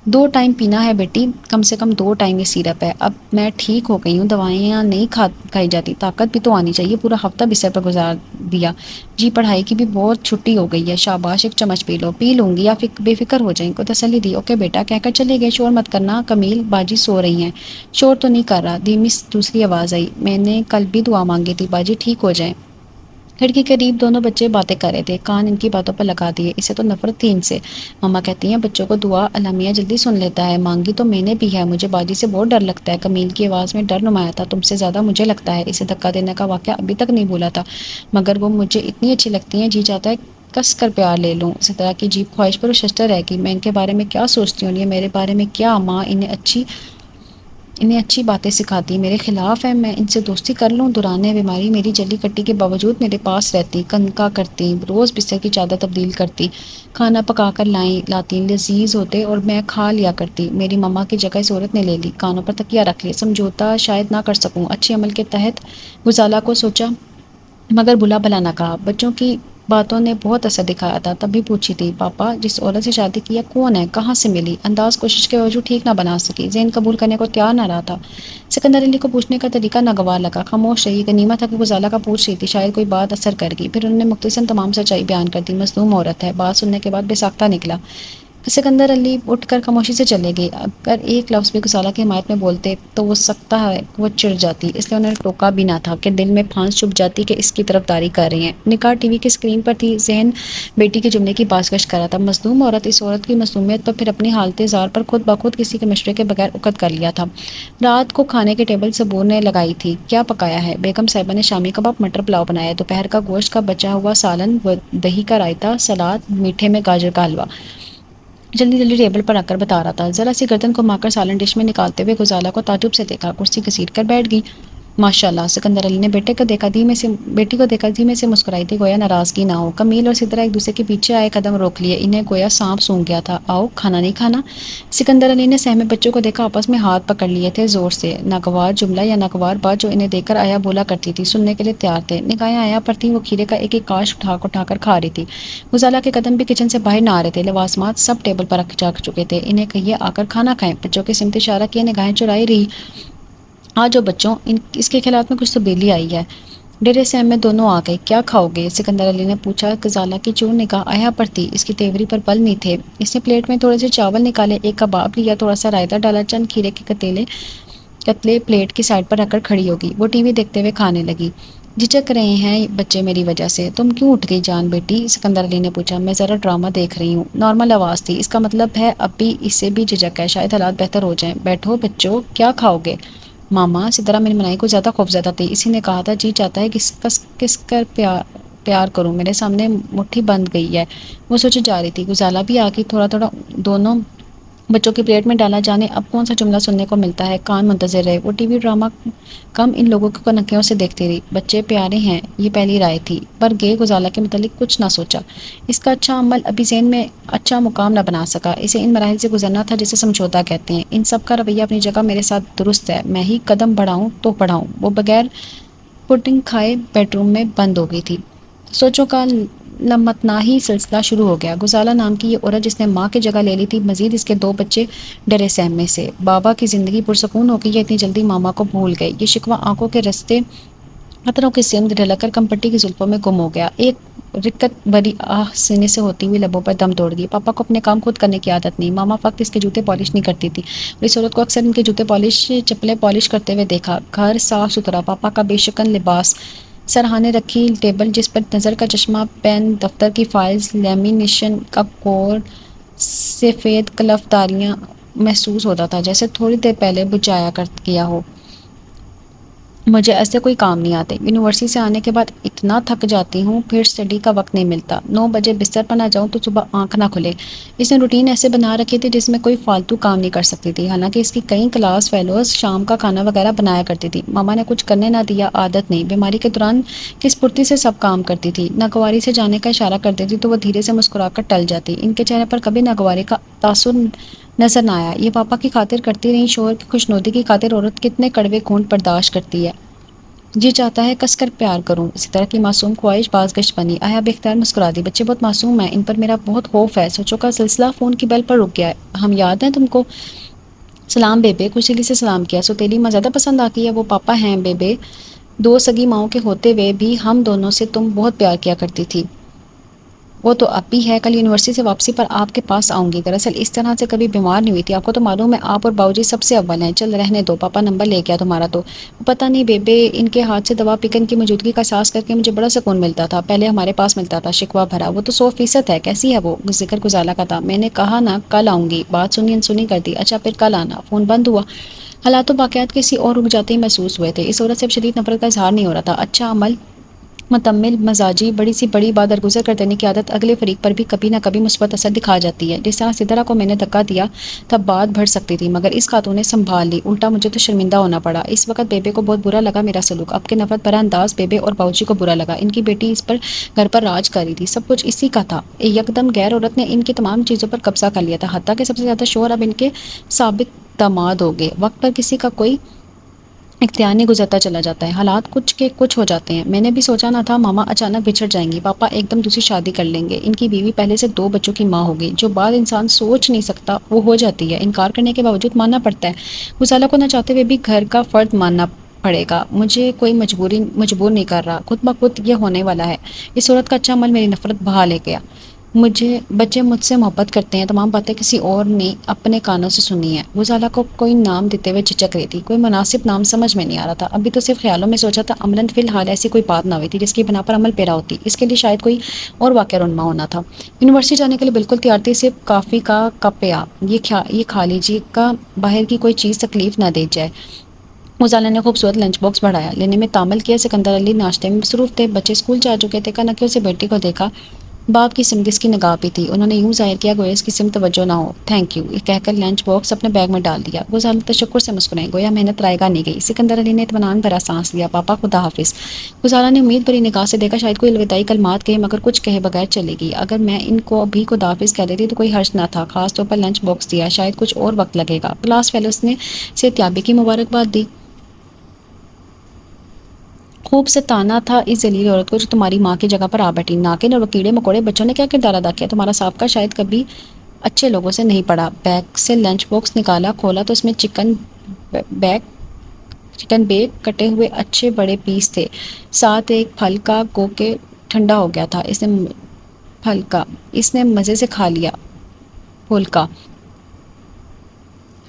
A: 2 ٹائم پینا ہے بیٹی، کم سے کم 2 ٹائم یہ سیرپ ہے۔ اب میں ٹھیک ہو گئی ہوں، دوائیاں نہیں کھائی جاتی، طاقت بھی تو آنی چاہیے۔ پورا ہفتہ بستر پر گزار دیا جی، پڑھائی کی بھی بہت چھٹی ہو گئی ہے، شاباش، ایک چمچ پی لو۔ پی لوں گی، آپ بے فکر ہو جائیں، کو تسلی دی۔ اوکے بیٹا کہہ کر چلے گئے۔ شور مت کرنا کمیل، باجی سو رہی ہیں۔ شور تو نہیں کر رہا، دھیمی دوسری آواز آئی، میں نے کل بھی دعا مانگی تھی، باجی ٹھیک ہو جائیں۔ کھڑکی کے قریب دونوں بچے باتیں کر رہے تھے، کان ان کی باتوں پر لگا دیے، اسے تو نفرت تھی ان سے۔ ماما کہتی ہیں بچوں کو دعا اللہ میاں جلدی سن لیتا ہے، مانگی تو میں نے بھی ہے، مجھے باجی سے بہت ڈر لگتا ہے۔ کمیل کی آواز میں ڈر نمایاں تھا، تم سے زیادہ مجھے لگتا ہے۔ اسے دھکا دینے کا واقعہ ابھی تک نہیں بھولا تھا، مگر وہ مجھے اتنی اچھی لگتی ہیں، جی چاہتا ہے کس کر پیار لے لوں۔ سترہ کی جیب خواہش پر وہ ششدر رہ گئی۔ میں ان کے بارے میں کیا سوچتی ہوں، یہ میرے بارے میں کیا؟ ماں انہیں اچھی باتیں سکھاتی، میرے خلاف ہے، میں ان سے دوستی کر لوں؟ دوران بیماری میری جلی کٹی کے باوجود میرے پاس رہتی، کنکا کرتی، روز بستر کی چادر تبدیل کرتی، کھانا پکا کر لاتی، لذیذ ہوتے اور میں کھا لیا کرتی۔ میری ماما کی جگہ اس عورت نے لے لی، کانوں پر تکیہ رکھ لیا۔ سمجھوتا شاید نہ کر سکوں، اچھے عمل کے تحت غزالہ کو سوچا، مگر بھلا بھلا نہ کہا۔ بچوں کی باتوں نے بہت اثر دکھایا تھا، تب بھی پوچھی تھی، پاپا جس عورت سے شادی کی ہے کون ہے، کہاں سے ملی؟ انداز کوشش کے باوجود ٹھیک نہ بنا سکی، ذہن قبول کرنے کو تیار نہ رہا تھا۔ سکندر علی کو پوچھنے کا طریقہ ناگوار لگا، خاموش رہی، غنیمت تھا کہ غزالہ کا پوچھ رہی تھی، شاید کوئی بات اثر کر گئی۔ پھر انہوں نے مختصراً تمام سچائی بیان کر دی، مظلوم عورت ہے۔ بات سننے کے بعد بے ساختہ نکلا۔ سکندر علی اٹھ کر خاموشی سے چلے گئے، اگر ایک لفظ بھی غزالہ کی حمایت میں بولتے تو وہ سکتا ہے وہ چڑ جاتی، اس لیے انہوں نے ٹوکا بھی نہ تھا کہ دل میں پھانس چھپ جاتی کہ اس کی طرفداری کر رہی ہیں۔ نکاح ٹی وی کی اسکرین پر تھی، ذہن بیٹی کے جملے کی بازگشت کر رہا تھا، مظلوم عورت۔ اس عورت کی مظلومیت پر پھر اپنی حالت زار پر خود بخود کسی کے مشورے کے بغیر عقد کر لیا تھا۔ رات کو کھانے کے ٹیبل صبور نے لگائی تھی، کیا پکایا ہے؟ بیگم صاحبہ نے شامی کباب، مٹر پلاؤ بنایا، دوپہر کا گوشت کا بچا ہوا سالن و دہی کا رائتا، سلاد، میٹھے میں گاجر کا حلوہ۔ جلدی جلدی ٹیبل پر رکھ کر بتا رہا تھا۔ ذرا سی گردن گھما کر سالن ڈش میں نکالتے ہوئے غزالہ کو تعجب سے دیکھا، کرسی گھسیٹ کر بیٹھ گئی۔ ماشاءاللہ، سکندر علی نے بیٹی کو دیکھا دھیمے سے مسکرائی تھی، گویا ناراضگی نہ ہو۔ کمیل اور سدرا ایک دوسرے کے پیچھے آئے، قدم روک لیے، انہیں گویا سانپ سونگھ گیا تھا۔ آؤ، کھانا نہیں کھانا؟ سکندر علی نے سہمے بچوں کو دیکھا، آپس میں ہاتھ پکڑ لیے تھے زور سے۔ ناگوار جملہ یا ناگوار بات جو انہیں دیکھ کر آیا بولا کرتی تھی، سننے کے لیے تیار تھے۔ نگاہیں آیا پر تھیں، وہ کھیرے کا ایک ایک کاش اٹھا کر کھا رہی تھی۔ غزالہ کے قدم بھی کچن سے باہر نہ آ رہے تھے، لوازمات سب ٹیبل پر رکھ جا چکے تھے۔ انہیں کہیے آ کر کھانا کھائیں۔ بچوں کے سمت اشارہ کیا، نگاہیں چرائی رہی۔ آج بچوں، اس کے خیالات میں کچھ تبدیلی آئی ہے۔ ڈیرے سیم میں دونوں آ گئے۔ کیا کھاؤ گے؟ سکندر علی نے پوچھا۔ غزالہ کی چور نگاہ آیا پر تھی، اس کی تیوری پر بل نہیں تھے۔ اس نے پلیٹ میں تھوڑے سے چاول نکالے، ایک کباب لیا، تھوڑا سا رائتہ ڈالا، چند کھیرے کے قتلے پلیٹ کی سائڈ پر رکھ کر کھڑی ہوگی۔ وہ ٹی وی دیکھتے ہوئے کھانے لگی۔ جھجک رہے ہیں بچے میری وجہ سے؟ تم کیوں اٹھ گئی جان بیٹی؟ سکندر علی نے پوچھا۔ میں ذرا ڈرامہ دیکھ رہی ہوں۔ نارمل آواز تھی، اس کا مطلب ہے اب بھی اس سے بھی جھجک ہے، شاید حالات بہتر ہو جائیں۔ بیٹھو بچوں، کیا کھاؤ گے؟ ماما، سدرا میری منائی کو زیادہ خوفزدہ تھی۔ اسی نے کہا تھا جی چاہتا ہے کس کر پیار کروں، میرے سامنے مٹھی بند گئی ہے۔ وہ سوچے جا رہی تھی، غزالہ بھی آ گئی۔ تھوڑا تھوڑا دونوں بچوں کی پلیٹ میں ڈالا، جانے اب کون سا جملہ سننے کو ملتا ہے۔ کان منتظر رہے۔ وہ ٹی وی ڈرامہ کم ان لوگوں کو کنکھیوں سے دیکھتی رہی۔ بچے پیارے ہیں، یہ پہلی رائے تھی، پر گے غزالہ کے متعلق کچھ نہ سوچا۔ اس کا اچھا عمل ابھی ذہن میں اچھا مقام نہ بنا سکا۔ اسے ان مراحل سے گزرنا تھا جسے سمجھوتا کہتے ہیں۔ ان سب کا رویہ اپنی جگہ میرے ساتھ درست ہے، میں ہی قدم بڑھاؤں تو بڑھاؤں۔ وہ بغیر پڈنگ کھائے بیڈ روم میں بند ہو گئی تھی۔ سوچوں کا لامتناہی سلسلہ شروع ہو گیا۔ غزالہ نام کی یہ عورت جس نے ماں کی جگہ لے لی تھی، مزید اس کے 2 بچے ڈرے سیم میں سے۔ بابا کی زندگی پرسکون ہو گئی، یہ اتنی جلدی ماما کو بھول گئی۔ یہ شکوہ آنکھوں کے رستے قطروں کی سمت ڈھلک کر کم پٹی کی زلفوں میں گم ہو گیا۔ ایک رکت بھری آہ سینے سے ہوتی ہوئی لبوں پر دم توڑ گئی۔ پاپا کو اپنے کام خود کرنے کی عادت نہیں، ماما فقط اس کے جوتے پالش نہیں کرتی تھی، اور اس عورت کو اکثر ان کے جوتے چپلیں پالش کرتے ہوئے دیکھا۔ گھر صاف ستھرا، پاپا کا بے شکن لباس، سرہانے رکھی ٹیبل جس پر نظر کا چشمہ، پین، دفتر کی فائلز، لیمینیشن کا کوڈ، سفید کلف داریاں، محسوس ہوتا تھا جیسے تھوڑی دیر پہلے بجھایا کیا ہو۔ مجھے ایسے کوئی کام نہیں آتے، یونیورسٹی سے آنے کے بعد اتنا تھک جاتی ہوں، پھر اسٹڈی کا وقت نہیں ملتا۔ 9 بجے بستر پر نہ جاؤں تو صبح آنکھ نہ کھلے۔ اس نے روٹین ایسے بنا رکھی تھی جس میں کوئی فالتو کام نہیں کر سکتی تھی، حالانکہ اس کی کئی کلاس فیلوز شام کا کھانا وغیرہ بنایا کرتی تھی۔ ماما نے کچھ کرنے نہ دیا، عادت نہیں۔ بیماری کے دوران کس پھرتی سے سب کام کرتی تھی۔ ناگواری سے جانے کا اشارہ کر دیتی تو وہ دھیرے سے مسکرا کر ٹل جاتی۔ ان کے چہرے پر کبھی ناگواری کا تاثر نظر نہ آیا۔ یہ پاپا کی خاطر کرتی رہی، شوہر کی خوشنودی کی خاطر عورت کتنے کڑوے گھونٹ برداشت کرتی ہے۔ جی چاہتا ہے کس کر پیار کروں، اسی طرح کی معصوم خواہش باز گشت بنی۔ آیا بے اختیار مسکرا دی۔ بچے بہت معصوم ہیں، ان پر میرا بہت خوف ہے۔ سوچوں کا سلسلہ فون کی بیل پر رک گیا۔ ہم یاد ہیں تم کو؟ سلام بیبے، خوشیلی سے سلام کیا۔ سوتیلی ماں زیادہ پسند آتی ہے؟ وہ پاپا ہیں بیبے، 2 سگی ماؤں کے ہوتے ہوئے بھی ہم دونوں سے تم بہت پیار کیا کرتی تھی۔ وہ تو اب بھی ہے، کل یونیورسٹی سے واپسی پر آپ کے پاس آؤں گی۔ دراصل اس طرح سے کبھی بیمار نہیں ہوئی تھی، آپ کو تو معلوم ہے، آپ اور باؤجی سب سے اول ہیں۔ چل رہنے دو، پاپا نمبر لے گیا تمہارا تو۔ پتہ نہیں بیبے، ان کے ہاتھ سے دوا پی کر ان کی موجودگی کا احساس کر کے مجھے بڑا سکون ملتا تھا، پہلے ہمارے پاس ملتا تھا۔ شکوہ بھرا، وہ تو 100% ہے، کیسی ہے وہ؟ ذکر غزالہ کا تھا۔ میں نے کہا نا کل آؤں گی، بات سنی انسنی کر دی۔ اچھا پھر کل آنا۔ فون بند ہوا۔ حالات و واقعات کسی اور رک جاتے ہی محسوس ہوئے تھے۔ اس عورت سے اب شدید نفرت کا اظہار نہیں ہو رہا تھا۔ اچھا عمل، متمل مزاجی، بڑی سی بڑی بات درگزر کر دینے کی عادت اگلے فریق پر بھی کبھی نہ کبھی مثبت اثر دکھا جاتی ہے۔ جس طرح سدرا کو میں نے دھکا دیا تب بات بڑھ سکتی تھی، مگر اس خاتون نے سنبھال لی، الٹا مجھے تو شرمندہ ہونا پڑا۔ اس وقت بیبے کو بہت برا لگا میرا سلوک، اب کے نفرت بھرا انداز بیبے اور باؤجی کو برا لگا۔ ان کی بیٹی اس پر گھر پر راج کر رہی تھی، سب کچھ اسی کا تھا۔ یکدم غیر عورت نے ان کی تمام چیزوں پر قبضہ کر لیا تھا، حتیٰ کہ سب سے زیادہ شوہر اب ان کے سابق داماد ہو گئے۔ وقت پر کسی کا کوئی اختیار نہیں گزرتا چلا جاتا ہے، حالات کچھ کے کچھ ہو جاتے ہیں۔ میں نے بھی سوچا نہ تھا ماما اچانک بچھڑ جائیں گی، پاپا ایک دم دوسری شادی کر لیں گے، ان کی بیوی پہلے سے 2 بچوں کی ماں ہوگی۔ جو بات انسان سوچ نہیں سکتا وہ ہو جاتی ہے، انکار کرنے کے باوجود ماننا پڑتا ہے۔ غزالہ کو نہ چاہتے ہوئے بھی گھر کا فرد ماننا پڑے گا، مجھے کوئی مجبور نہیں کر رہا، خود بخود یہ ہونے والا ہے۔ اس عورت کا اچھا عمل میری نفرت بہا لے گیا۔ بچے مجھ سے محبت کرتے ہیں، تمام باتیں کسی اور نے اپنے کانوں سے سنی ہیں۔ غزالہ کو کوئی نام دیتے ہوئے جھجک رہی تھی، کوئی مناسب نام سمجھ میں نہیں آ رہا تھا۔ ابھی تو صرف خیالوں میں سوچا تھا، عملاً فی الحال ایسی کوئی بات نہ ہوئی تھی جس کی بنا پر عمل پیرا ہوتی۔ اس کے لیے شاید کوئی اور واقعہ رونما ہونا تھا۔ یونیورسٹی جانے کے لیے بالکل تیار تھی، صرف کافی کا کپ پیا، یہ کھا لیجیے گا، باہر کی کوئی چیز تکلیف نہ دے جائے۔ غزالہ نے خوبصورت لنچ باکس بڑھایا، لینے میں تعامل کیا۔ سکندر علی ناشتے میں مصروف تھے، بچے اسکول جا چکے تھے۔ کنکیوں سے بیٹی کو دیکھا، باپ کی سمت اس کی نگاہ پہ تھی، انہوں نے یوں ظاہر کیا گویا اس کی سمت توجہ نہ ہو۔ تھینک یو یہ کہہ کر لنچ باکس اپنے بیگ میں ڈال دیا۔ گزالہ تشکر سے مسکرائیں، گویا محنت رائگاں نہیں گئی۔ سکندر علی نے اطمینان بھرا سانس لیا۔ پاپا خدا حافظ۔ گزالہ نے امید بھری نگاہ سے دیکھا، شاید کوئی الوداعی کلمات کہے مگر کچھ کہے بغیر چلے گی۔ اگر میں ان کو بھی خدا حافظ کہہ دیتی تو کوئی حرج نہ تھا، خاص طور پر لنچ باکس دیا، شاید کچھ اور وقت لگے گا۔ کلاس فیلوز نے صحتیابی کی مبارکباد دی۔ خوب ستانا تھا اس ذلیل عورت کو جو تمہاری ماں کی جگہ پر آ بیٹھی۔ ناکن اور وہ کیڑے مکوڑے بچوں نے کیا کردار ادا کیا؟ تمہارا سابقہ شاید کبھی اچھے لوگوں سے نہیں پڑا۔ بیگ سے لنچ باکس نکالا، کھولا تو اس میں چکن بیک کٹے ہوئے اچھے بڑے پیس تھے، ساتھ ایک پھل کا گو کہ ٹھنڈا ہو گیا تھا۔ اس نے مزے سے کھا لیا۔ پھول کا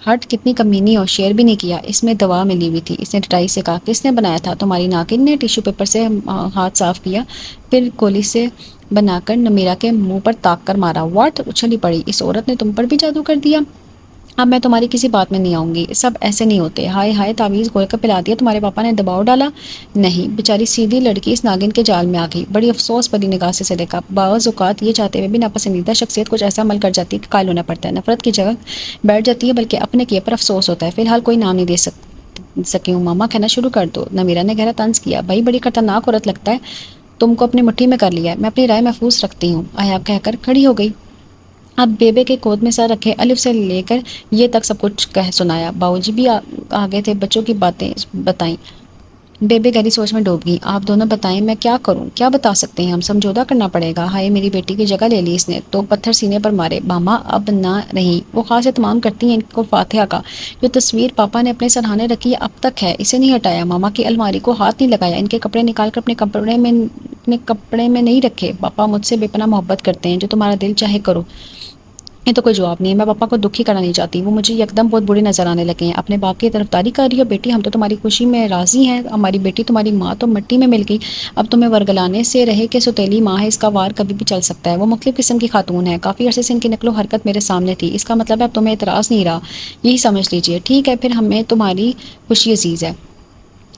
A: ہٹ کتنی کمینی ہو، شیئر بھی نہیں کیا، اس میں دوا ملی ہوئی تھی۔ اس نے ڈٹائی سے کہا، کس نے بنایا تھا؟ تمہاری ناکن نے۔ ٹیشو پیپر سے ہاتھ صاف کیا، پھر گولی سے بنا کر نمیرہ کے منہ پر تاک کر مارا۔ واٹ؟ اچھلی پڑی، اس عورت نے تم پر بھی جادو کر دیا؟ اب میں تمہاری کسی بات میں نہیں آؤں گی، سب ایسے نہیں ہوتے۔ ہائے ہائے، تعویذ گھول کر پلا دیا، تمہارے پاپا نے دباؤ ڈالا؟ نہیں، بیچاری سیدھی لڑکی اس ناگن کے جال میں آ گئی۔ بڑی افسوس بھری نگاہ سے دیکھا۔ بعض اوقات یہ چاہتے ہوئے بھی ناپسندیدہ شخصیت کچھ ایسا عمل کر جاتی ہے کہ قائل ہونا پڑتا ہے، نفرت کی جگہ بیٹھ جاتی ہے، بلکہ اپنے کیے پر افسوس ہوتا ہے۔ فی الحال کوئی نام نہیں دے سکی ہوں، ماما کہنا شروع کر دو۔ نمیرہ نے گہرا طنز کیا، بھائی بڑی خطرناک عورت لگتا ہے، تم کو اپنی مٹھی میں کر لیا ہے، میں اپنی رائے محفوظ رکھتی ہوں، آیا کہہ کر کھڑی ہو گئی۔ اب بیبے کے گود میں سر رکھے، الف سے لے کر یہ تک سب کچھ کہہ سنایا۔ باؤجی بھی آگے تھے، بچوں کی باتیں بتائیں۔ بیبے گہری سوچ میں ڈوب گئی۔ آپ دونوں بتائیں، میں کیا کروں؟ کیا بتا سکتے ہیں ہم؟ سمجھوتا کرنا پڑے گا۔ ہائے، میری بیٹی کی جگہ لے لی اس نے، تو پتھر سینے پر مارے۔ ماما اب نہ رہی، وہ خاص اہتمام کرتی ہیں ان کو فاتحہ کا۔ جو تصویر پاپا نے اپنے سرہانے رکھی ہے اب تک ہے، اسے نہیں ہٹایا۔ ماما کی الماری کو ہاتھ نہیں لگایا، ان کے کپڑے نکال کر اپنے کپڑے میں نہیں رکھے۔ پاپا مجھ سے بے پناہ محبت کرتے ہیں، جو تمہارا دل چاہے کرو۔ یہ تو کوئی جواب نہیں ہے، میں پاپا کو دکھی کرنا نہیں چاہتی، وہ مجھے یکدم بہت بری نظر آنے لگے ہیں۔ اپنے باپ کی طرفداری کر رہی ہو؟ بیٹی ہم تو تمہاری خوشی میں راضی ہیں، ہماری بیٹی تمہاری ماں تو مٹی میں مل گئی، اب تمہیں ورگلانے سے رہے کہ سوتیلی ماں ہے، اس کا وار کبھی بھی چل سکتا ہے۔ وہ مختلف قسم کی خاتون ہے، کافی عرصے سے ان کی نقل و حرکت میرے سامنے تھی، اس کا مطلب ہے اب تمہیں اعتراض نہیں رہا، یہی سمجھ لیجئے۔ ٹھیک ہے، پھر ہمیں تمہاری خوشی عزیز ہے۔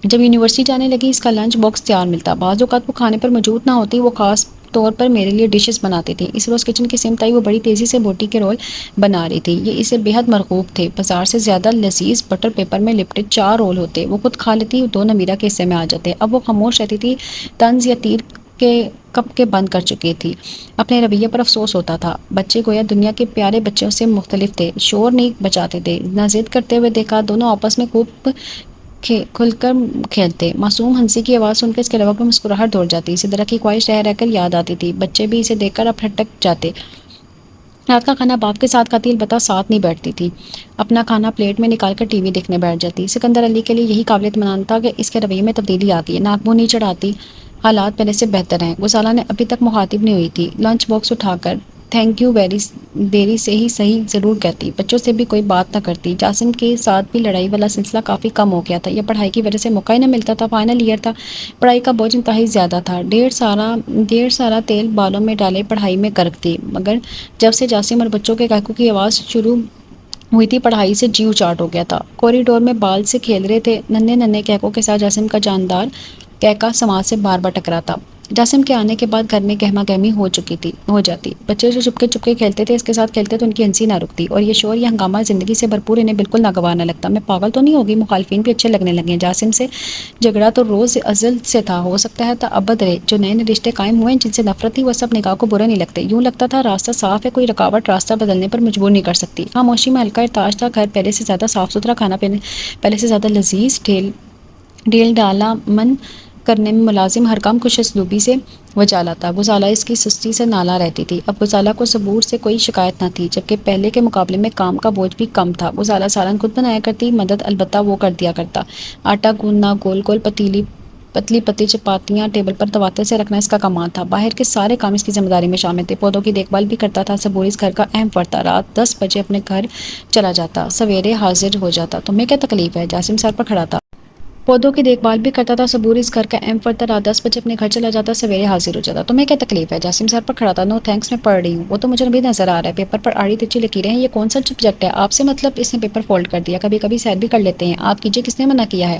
A: جب یونیورسٹی جانے لگی اس کا لنچ باکس تیار ملتا، بعض اوقات وہ کھانے پر موجود نہ ہوتی، وہ خاص طور پر میرے لیے ڈشز بناتی تھی۔ اس روز کچن کی سمت آئی، وہ بڑی تیزی سے بوٹی کے رول بنا رہی تھی، یہ اسے بے حد مرغوب تھے۔ بازار سے زیادہ لذیذ بٹر پیپر میں لپٹے 4 رول ہوتے، وہ خود کھا لیتی، 2 نمیرہ کے حصے میں آ جاتے۔ اب وہ خاموش رہتی تھی، طنز یا تیر کے کب کے بند کر چکی تھی، اپنے رویے پر افسوس ہوتا تھا۔ بچے گویا دنیا کے پیارے بچوں سے مختلف تھے، شور نہیں بچاتے تھے، نہ ضد کرتے ہوئے دیکھا، دونوں آپس میں خوب کھل کر کھیلتے۔ معصوم ہنسی کی آواز سن کے اس کے لبوں پر مسکراہٹ دوڑ جاتی، اسے درخت کی خواہش رہ رہ کر یاد آتی تھی۔ بچے بھی اسے دیکھ کر اب ہٹک جاتے۔ رات کا کھانا باپ کے ساتھ کھاتی، البتہ ساتھ نہیں بیٹھتی تھی، اپنا کھانا پلیٹ میں نکال کر ٹی وی دیکھنے بیٹھ جاتی۔ سکندر علی کے لیے یہی قابل اطمینان تھا کہ اس کے رویے میں تبدیلی آ گئی، ناک منہ نہیں چڑھاتی، حالات پہلے سے بہتر ہیں۔ گزالہ نے ابھی تک مخاطب نہیں ہوئی تھی، لنچ باکس اٹھا کر تھینک یو ویری دیری سے ہی صحیح ضرور کہتی، بچوں سے بھی کوئی بات نہ کرتی۔ جاسم کے ساتھ بھی لڑائی والا سلسلہ کافی کم ہو گیا تھا، یہ پڑھائی کی وجہ سے موقع ہی نہ ملتا تھا، فائنل ایئر تھا، پڑھائی کا بوجھ انتہائی زیادہ تھا، ڈھیر سارا تیل بالوں میں ڈالے پڑھائی میں غرق تھی، مگر جب سے جاسم اور بچوں کے قہقہ کی آواز شروع ہوئی تھی پڑھائی سے جیو چاٹ ہو گیا تھا۔ کوریڈور میں بال سے کھیل رہے تھے، ننھے ننھے قہقوں کے ساتھ جاسم کا جاندار قہقہ سماعت سے بار بار ٹکراتا۔ جاسم کے آنے کے بعد گھر میں گہما گہمی ہو جاتی، بچے جو چپکے چپکے کھیلتے تھے اس کے ساتھ کھیلتے تو ان کی ہنسی نہ رکتی، اور یہ شور یہ ہنگامہ زندگی سے بھرپور انہیں بالکل ناگوار نہ لگتا۔ میں پاگل تو نہیں ہوگی؟ مخالفین بھی اچھے لگنے لگے ہیں، جاسم سے جھگڑا تو روز ازل سے تھا، ہو سکتا ہے ابد رہے، جو نئے نئے رشتے قائم ہوئے جن سے نفرت تھی وہ سب نگاہ کو برے نہیں لگتے، یوں لگتا تھا راستہ صاف ہے، کوئی رکاوٹ راستہ بدلنے پر مجبور نہیں کر سکتی۔ خاموشی میں ہلکا ارتاش تھا، گھر پہلے سے زیادہ صاف ستھرا، کھانا پہلے سے زیادہ لذیذ، ڈھیل ڈالا من کرنے میں ملازم، ہر کام خوش اسلوبی سے وجالا تھا۔ گزالہ اس کی سستی سے نالاں رہتی تھی، اب گزالہ کو صبور سے کوئی شکایت نہ تھی، جبکہ پہلے کے مقابلے میں کام کا بوجھ بھی کم تھا۔ گزالہ سالن خود بنایا کرتی، مدد البتہ وہ کر دیا کرتا، آٹا گوندنا، گول گول پتلی پتلی چپاتیاں ٹیبل پر تواتر سے رکھنا اس کا کمال تھا، باہر کے سارے کام اس کی ذمہ داری میں شامل تھے، پودوں کی دیکھ بھال بھی کرتا تھا۔ صبور اس گھر کا اہم فرد تھا، رات 10 بجے اپنے گھر چلا جاتا، سویرے حاضر ہو جاتا۔ تمہیں کیا تکلیف ہے؟ جاسم سر پر کھڑا تھا، پودوں کی دیکھ بھال بھی کرتا تھا، صبور اس گھر کا اہم فرد تھا، رات 10 بجے اپنے گھر چلا جاتا، سویرے حاضر ہو جاتا۔ تمہیں کیا تکلیف ہے؟ جاسم سر پر کھڑا تھا، نو تھینکس، میں پڑھ رہی ہوں، وہ تو مجھے بھی نظر آ رہا ہے، پیپر پر آڑی تیچی لکیریں ہیں، یہ کون سا سبجیکٹ ہے آپ سے؟ مطلب اس نے پیپر فولڈ کر دیا، کبھی کبھی سیر بھی کر لیتے ہیں، آپ کیجئے، کس نے منع کیا ہے؟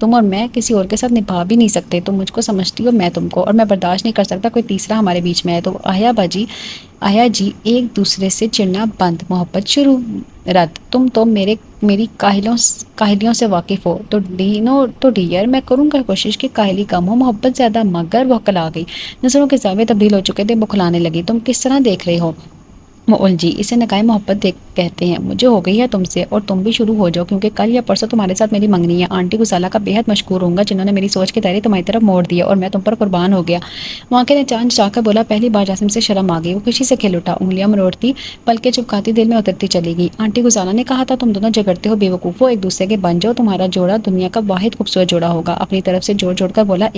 A: تم اور میں کسی اور کے ساتھ نبھا بھی نہیں سکتے، تم مجھ کو سمجھتی ہو، میں تم کو، اور میں برداشت نہیں کر سکتا کوئی تیسرا ہمارے بیچ میں ہے۔ تو آیا جی ایک دوسرے سے چڑنا بند، محبت شروع رد، تم تو میری کاہلیوں سے واقف ہو تو ڈیئر میں کروں گا کوشش کہ کاہلی کم ہو، محبت زیادہ، مگر وہ عقل آ گئی، نظروں کے زاویے تبدیل ہو چکے تھے، بکھلانے لگی، تم کس طرح دیکھ رہے ہو؟ وہ الجھی، اسے نکائے محبت کہتے ہیں، مجھے ہو گئی ہے تم سے، اور تم بھی شروع ہو جاؤ، کیونکہ کل یا پرسوں تمہارے ساتھ میری منگنی ہے۔ آنٹی گسالہ کا بےحد مشکور ہوں گا جنہوں نے میری سوچ کے دائرے تمہاری طرف موڑ دیا اور میں تم پر قربان ہو گیا۔ واقع نے چاند چاہ کر بولا، پہلی بار جاسم سے شرم آ گئی، وہ خوشی سے کھل اٹھا، انگلیاں مروڑتی، پلکیں چپکاتی دل میں اترتی چلی گئی۔ آنٹی گسالہ نے کہا تھا تم دونوں جھگڑتے ہو بے وقوفو، ایک دوسرے کے بن جاؤ، تمہارا جوڑا دنیا کا واحد خوبصورت جوڑا ہوگا۔ اپنی طرف سے جوڑ کر بولا،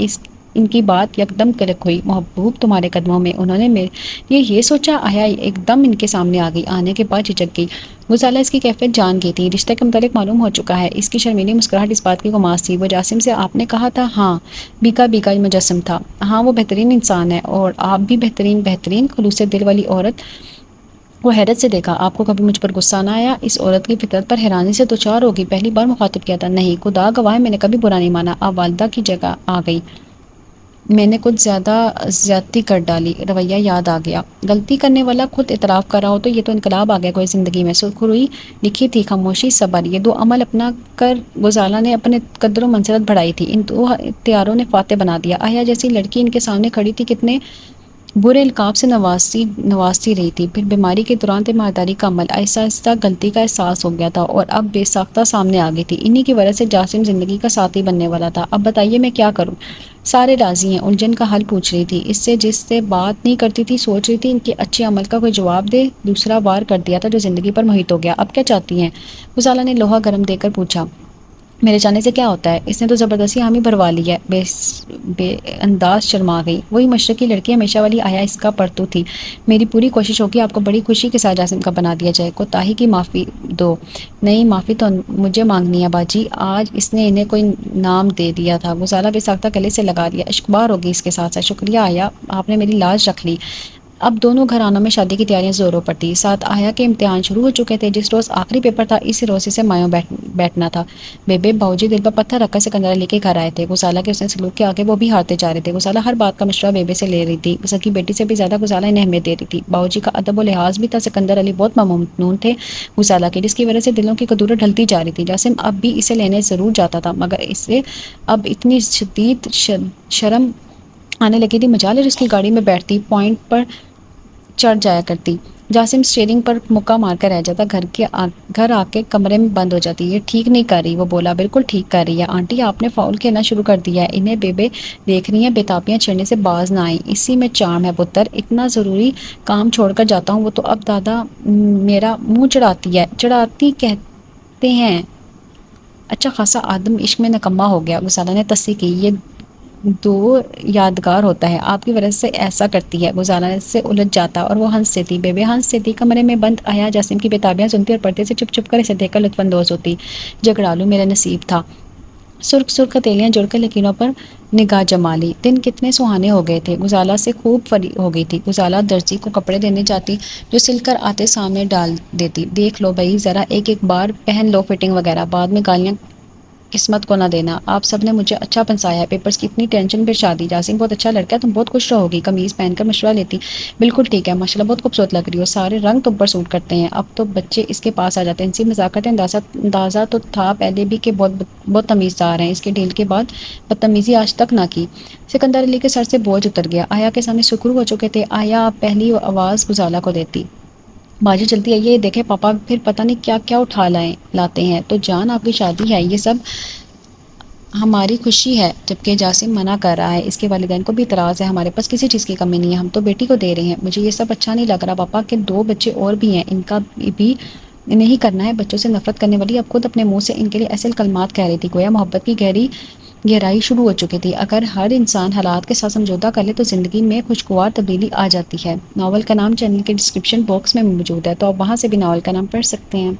A: ان کی بات یکدم کلک ہوئی، محبوب تمہارے قدموں میں، انہوں نے یہ سوچا، آیا ایک دم ان کے سامنے آ گئی، آنے کے بعد جھجک گئی۔ گسالہ اس کی کیفیت جان گئی تھی، رشتے کے متعلق معلوم ہو چکا ہے، اس کی شرمیلی مسکراہٹ اس بات کی گماس تھی۔ وہ جاسم سے آپ نے کہا تھا؟ ہاں، بیکا مجسم تھا، ہاں وہ بہترین انسان ہے، اور آپ بھی بہترین خلوص دل والی عورت۔ وہ حیرت سے دیکھا، آپ کو کبھی مجھ پر غصہ نہ آیا؟ اس عورت کی فطرت پر حیرانی سے دوچار ہوگی، پہلی بار مخاطب کیا تھا، نہیں، خدا گواہ ہے میں نے کبھی برا نہیں مانا، آپ والدہ کی جگہ آ گئی، میں نے کچھ زیادتی کر ڈالی، رویہ یاد آ گیا، غلطی کرنے والا خود اعتراف کر رہا ہو تو یہ تو انقلاب آ گیا کوئی زندگی میں۔ سرخروئی لکھی تھی، خاموشی، صبر، یہ دو عمل اپنا کر گسالہ نے اپنے قدر و منزلت بڑھائی تھی، ان دو اختیاروں نے فاتح بنا دیا۔ آیا جیسی لڑکی ان کے سامنے کھڑی تھی، کتنے برے القاب سے نوازتی رہی تھی، پھر بیماری کے دوران تیمارداری کا عمل، آہستہ آہستہ غلطی کا احساس ہو گیا تھا، اور اب بے ساختہ سامنے آ گئی تھی، انہی کی وجہ سے جاسم زندگی کا ساتھی بننے والا تھا۔ اب بتائیے میں کیا کروں؟ سارے راضی ہیں، الجھن کا حل پوچھ رہی تھی، جس سے بات نہیں کرتی تھی، سوچ رہی تھی ان کے اچھے عمل کا کوئی جواب دے، دوسرا وار کر دیا تھا جو زندگی پر محیط ہو گیا، اب کیا چاہتی ہیں؟ گسالہ نے لوہا گرم دے کر پوچھا، میرے جانے سے کیا ہوتا ہے؟ اس نے تو زبردستی حامی بھروا لی ہے، بے انداز شرما گئی، وہی مشرقی لڑکی ہمیشہ والی آیا اس کا پرتو تھی، میری پوری کوشش ہوگی آپ کو بڑی خوشی کے ساتھ جاسم کا بنا دیا جائے، کوتاہی کی معافی دو۔ نہیں، معافی تو مجھے مانگنی ہے باجی، آج اس نے انہیں کوئی نام دے دیا تھا۔ گسالہ بے ساختہ گلے سے لگا لیا، اشکبار ہوگی اس کے ساتھ ساتھ، شکریہ آیا، آپ نے میری لاج رکھ لی۔ اب دونوں گھرانوں میں شادی کی تیاریاں زوروں پر تھی، ساتھ آیا کے امتحان شروع ہو چکے تھے، جس روز آخری پیپر تھا اسی روز اسے مایوں بیٹھنا تھا۔ بیبے، باؤجی دل پر پتھر رکھ کر سکندرا لے کے گھر آئے تھے، گسالہ کے اس نے سلوک کے آگے وہ بھی ہارتے جا رہے تھے۔ گسالہ ہر بات کا مشورہ بیبے سے لے رہی تھی، سکی بیٹی سے بھی زیادہ گسالہ انہیں اہمیت دے رہی تھی، باؤجی کا ادب و لحاظ بھی تھا، سکندر علی بہت ممنون تھے گسالہ کے، جس کی وجہ سے دلوں کی قدورت ڈھلتی جا رہی تھی۔ جاسم اب بھی اسے لینے ضرور جاتا تھا، مگر اسے اب اتنی شدید شرم آنے لگی تھی، مجال ہے جس کی گاڑی میں بیٹھتی، پوائنٹ پر چڑھ جایا کرتی، جاسم سٹیئرنگ پر مکہ مار کر رہ جاتا، گھر آ کے کمرے میں بند ہو جاتی۔ یہ ٹھیک نہیں کر رہی، وہ بولا، بالکل ٹھیک کر رہی ہے آنٹی، آپ نے فاؤل کھیلنا شروع کر دیا ہے، انہیں بیبے دیکھ رہی ہیں، بےتابیاں چھڑنے سے باز نہ آئیں، اسی میں چارم ہے پتر، اتنا ضروری کام چھوڑ کر جاتا ہوں، وہ تو اب دادا میرا منہ چڑھاتی کہتے ہیں، اچھا خاصا آدم عشق میں نکما ہو گیا، گسالہ نے تصحیح کی، یہ دو یادگار ہوتا ہے، آپ کی وجہ سے ایسا کرتی ہے، گسالہ سے الجھ جاتا، اور وہ ہنس دیتی، بیبے ہنس دیتی، کمرے میں بند آیا جاسم کی بےتابیاں سنتی اور پردے سے چھپ چھپ کر اسے دیکھ کر لطف اندوز ہوتی، جھگڑالو میرا نصیب تھا، سرخ سرخ ہتھیلیاں جوڑ کر لکیروں پر نگاہ جما لی، دن کتنے سہانے ہو گئے تھے، گسالہ سے خوب فری ہو گئی تھی، گسالہ درزی کو کپڑے دینے جاتی، جو سل کر آتے سامنے ڈال دیتی، دیکھ لو بھائی ذرا ایک بار پہن لو، فٹنگ وغیرہ، بعد میں گالیاں قسمت کو نہ دینا، آپ سب نے مجھے اچھا پنسایا ہے، پیپرز کی اتنی ٹینشن پھر شادی، جاسم بہت اچھا لڑکا ہے، تم بہت خوش رہو گی، قمیض پہن کر مشورہ لیتی، بالکل ٹھیک ہے، ماشاءاللہ بہت خوبصورت لگ رہی ہو، سارے رنگ تم پر سوٹ کرتے ہیں، اب تو بچے اس کے پاس آ جاتے ہیں، ان سے مذاق کرتے ہیں، اندازہ تو تھا پہلے بھی کہ بہت تمیزدار ہیں، اس کے ڈھیل کے بعد بدتمیزی آج تک نہ کی۔ سکندر علی کے سر سے بوجھ اتر گیا، آیا کے سامنے سکرو ہو چکے تھے، آیا آپ پہلی آواز گسالہ کو دیتی، باجی جلدی آئیے، دیکھیں پاپا پھر پتہ نہیں کیا کیا لاتے ہیں، تو جان آپ کی شادی ہے، یہ سب ہماری خوشی ہے، جبکہ جاسم منع کر رہا ہے، اس کے والدین کو بھی اعتراض ہے، ہمارے پاس کسی چیز کی کمی نہیں ہے، ہم تو بیٹی کو دے رہے ہیں، مجھے یہ سب اچھا نہیں لگ رہا پاپا کہ 2 بچے اور بھی ہیں، ان کا بھی نہیں کرنا ہے، بچوں سے نفرت کرنے والی اب خود اپنے منہ سے ان کے لیے ایسے کلمات کہہ رہی تھی، گویا محبت کی گہرائی شروع ہو چکی تھی، اگر ہر انسان حالات کے ساتھ سمجھوتہ کر لے تو زندگی میں خوشگوار تبدیلی آ جاتی ہے۔ ناول کا نام چینل کے ڈسکرپشن باکس میں موجود ہے، تو آپ وہاں سے بھی ناول کا نام پڑھ سکتے ہیں۔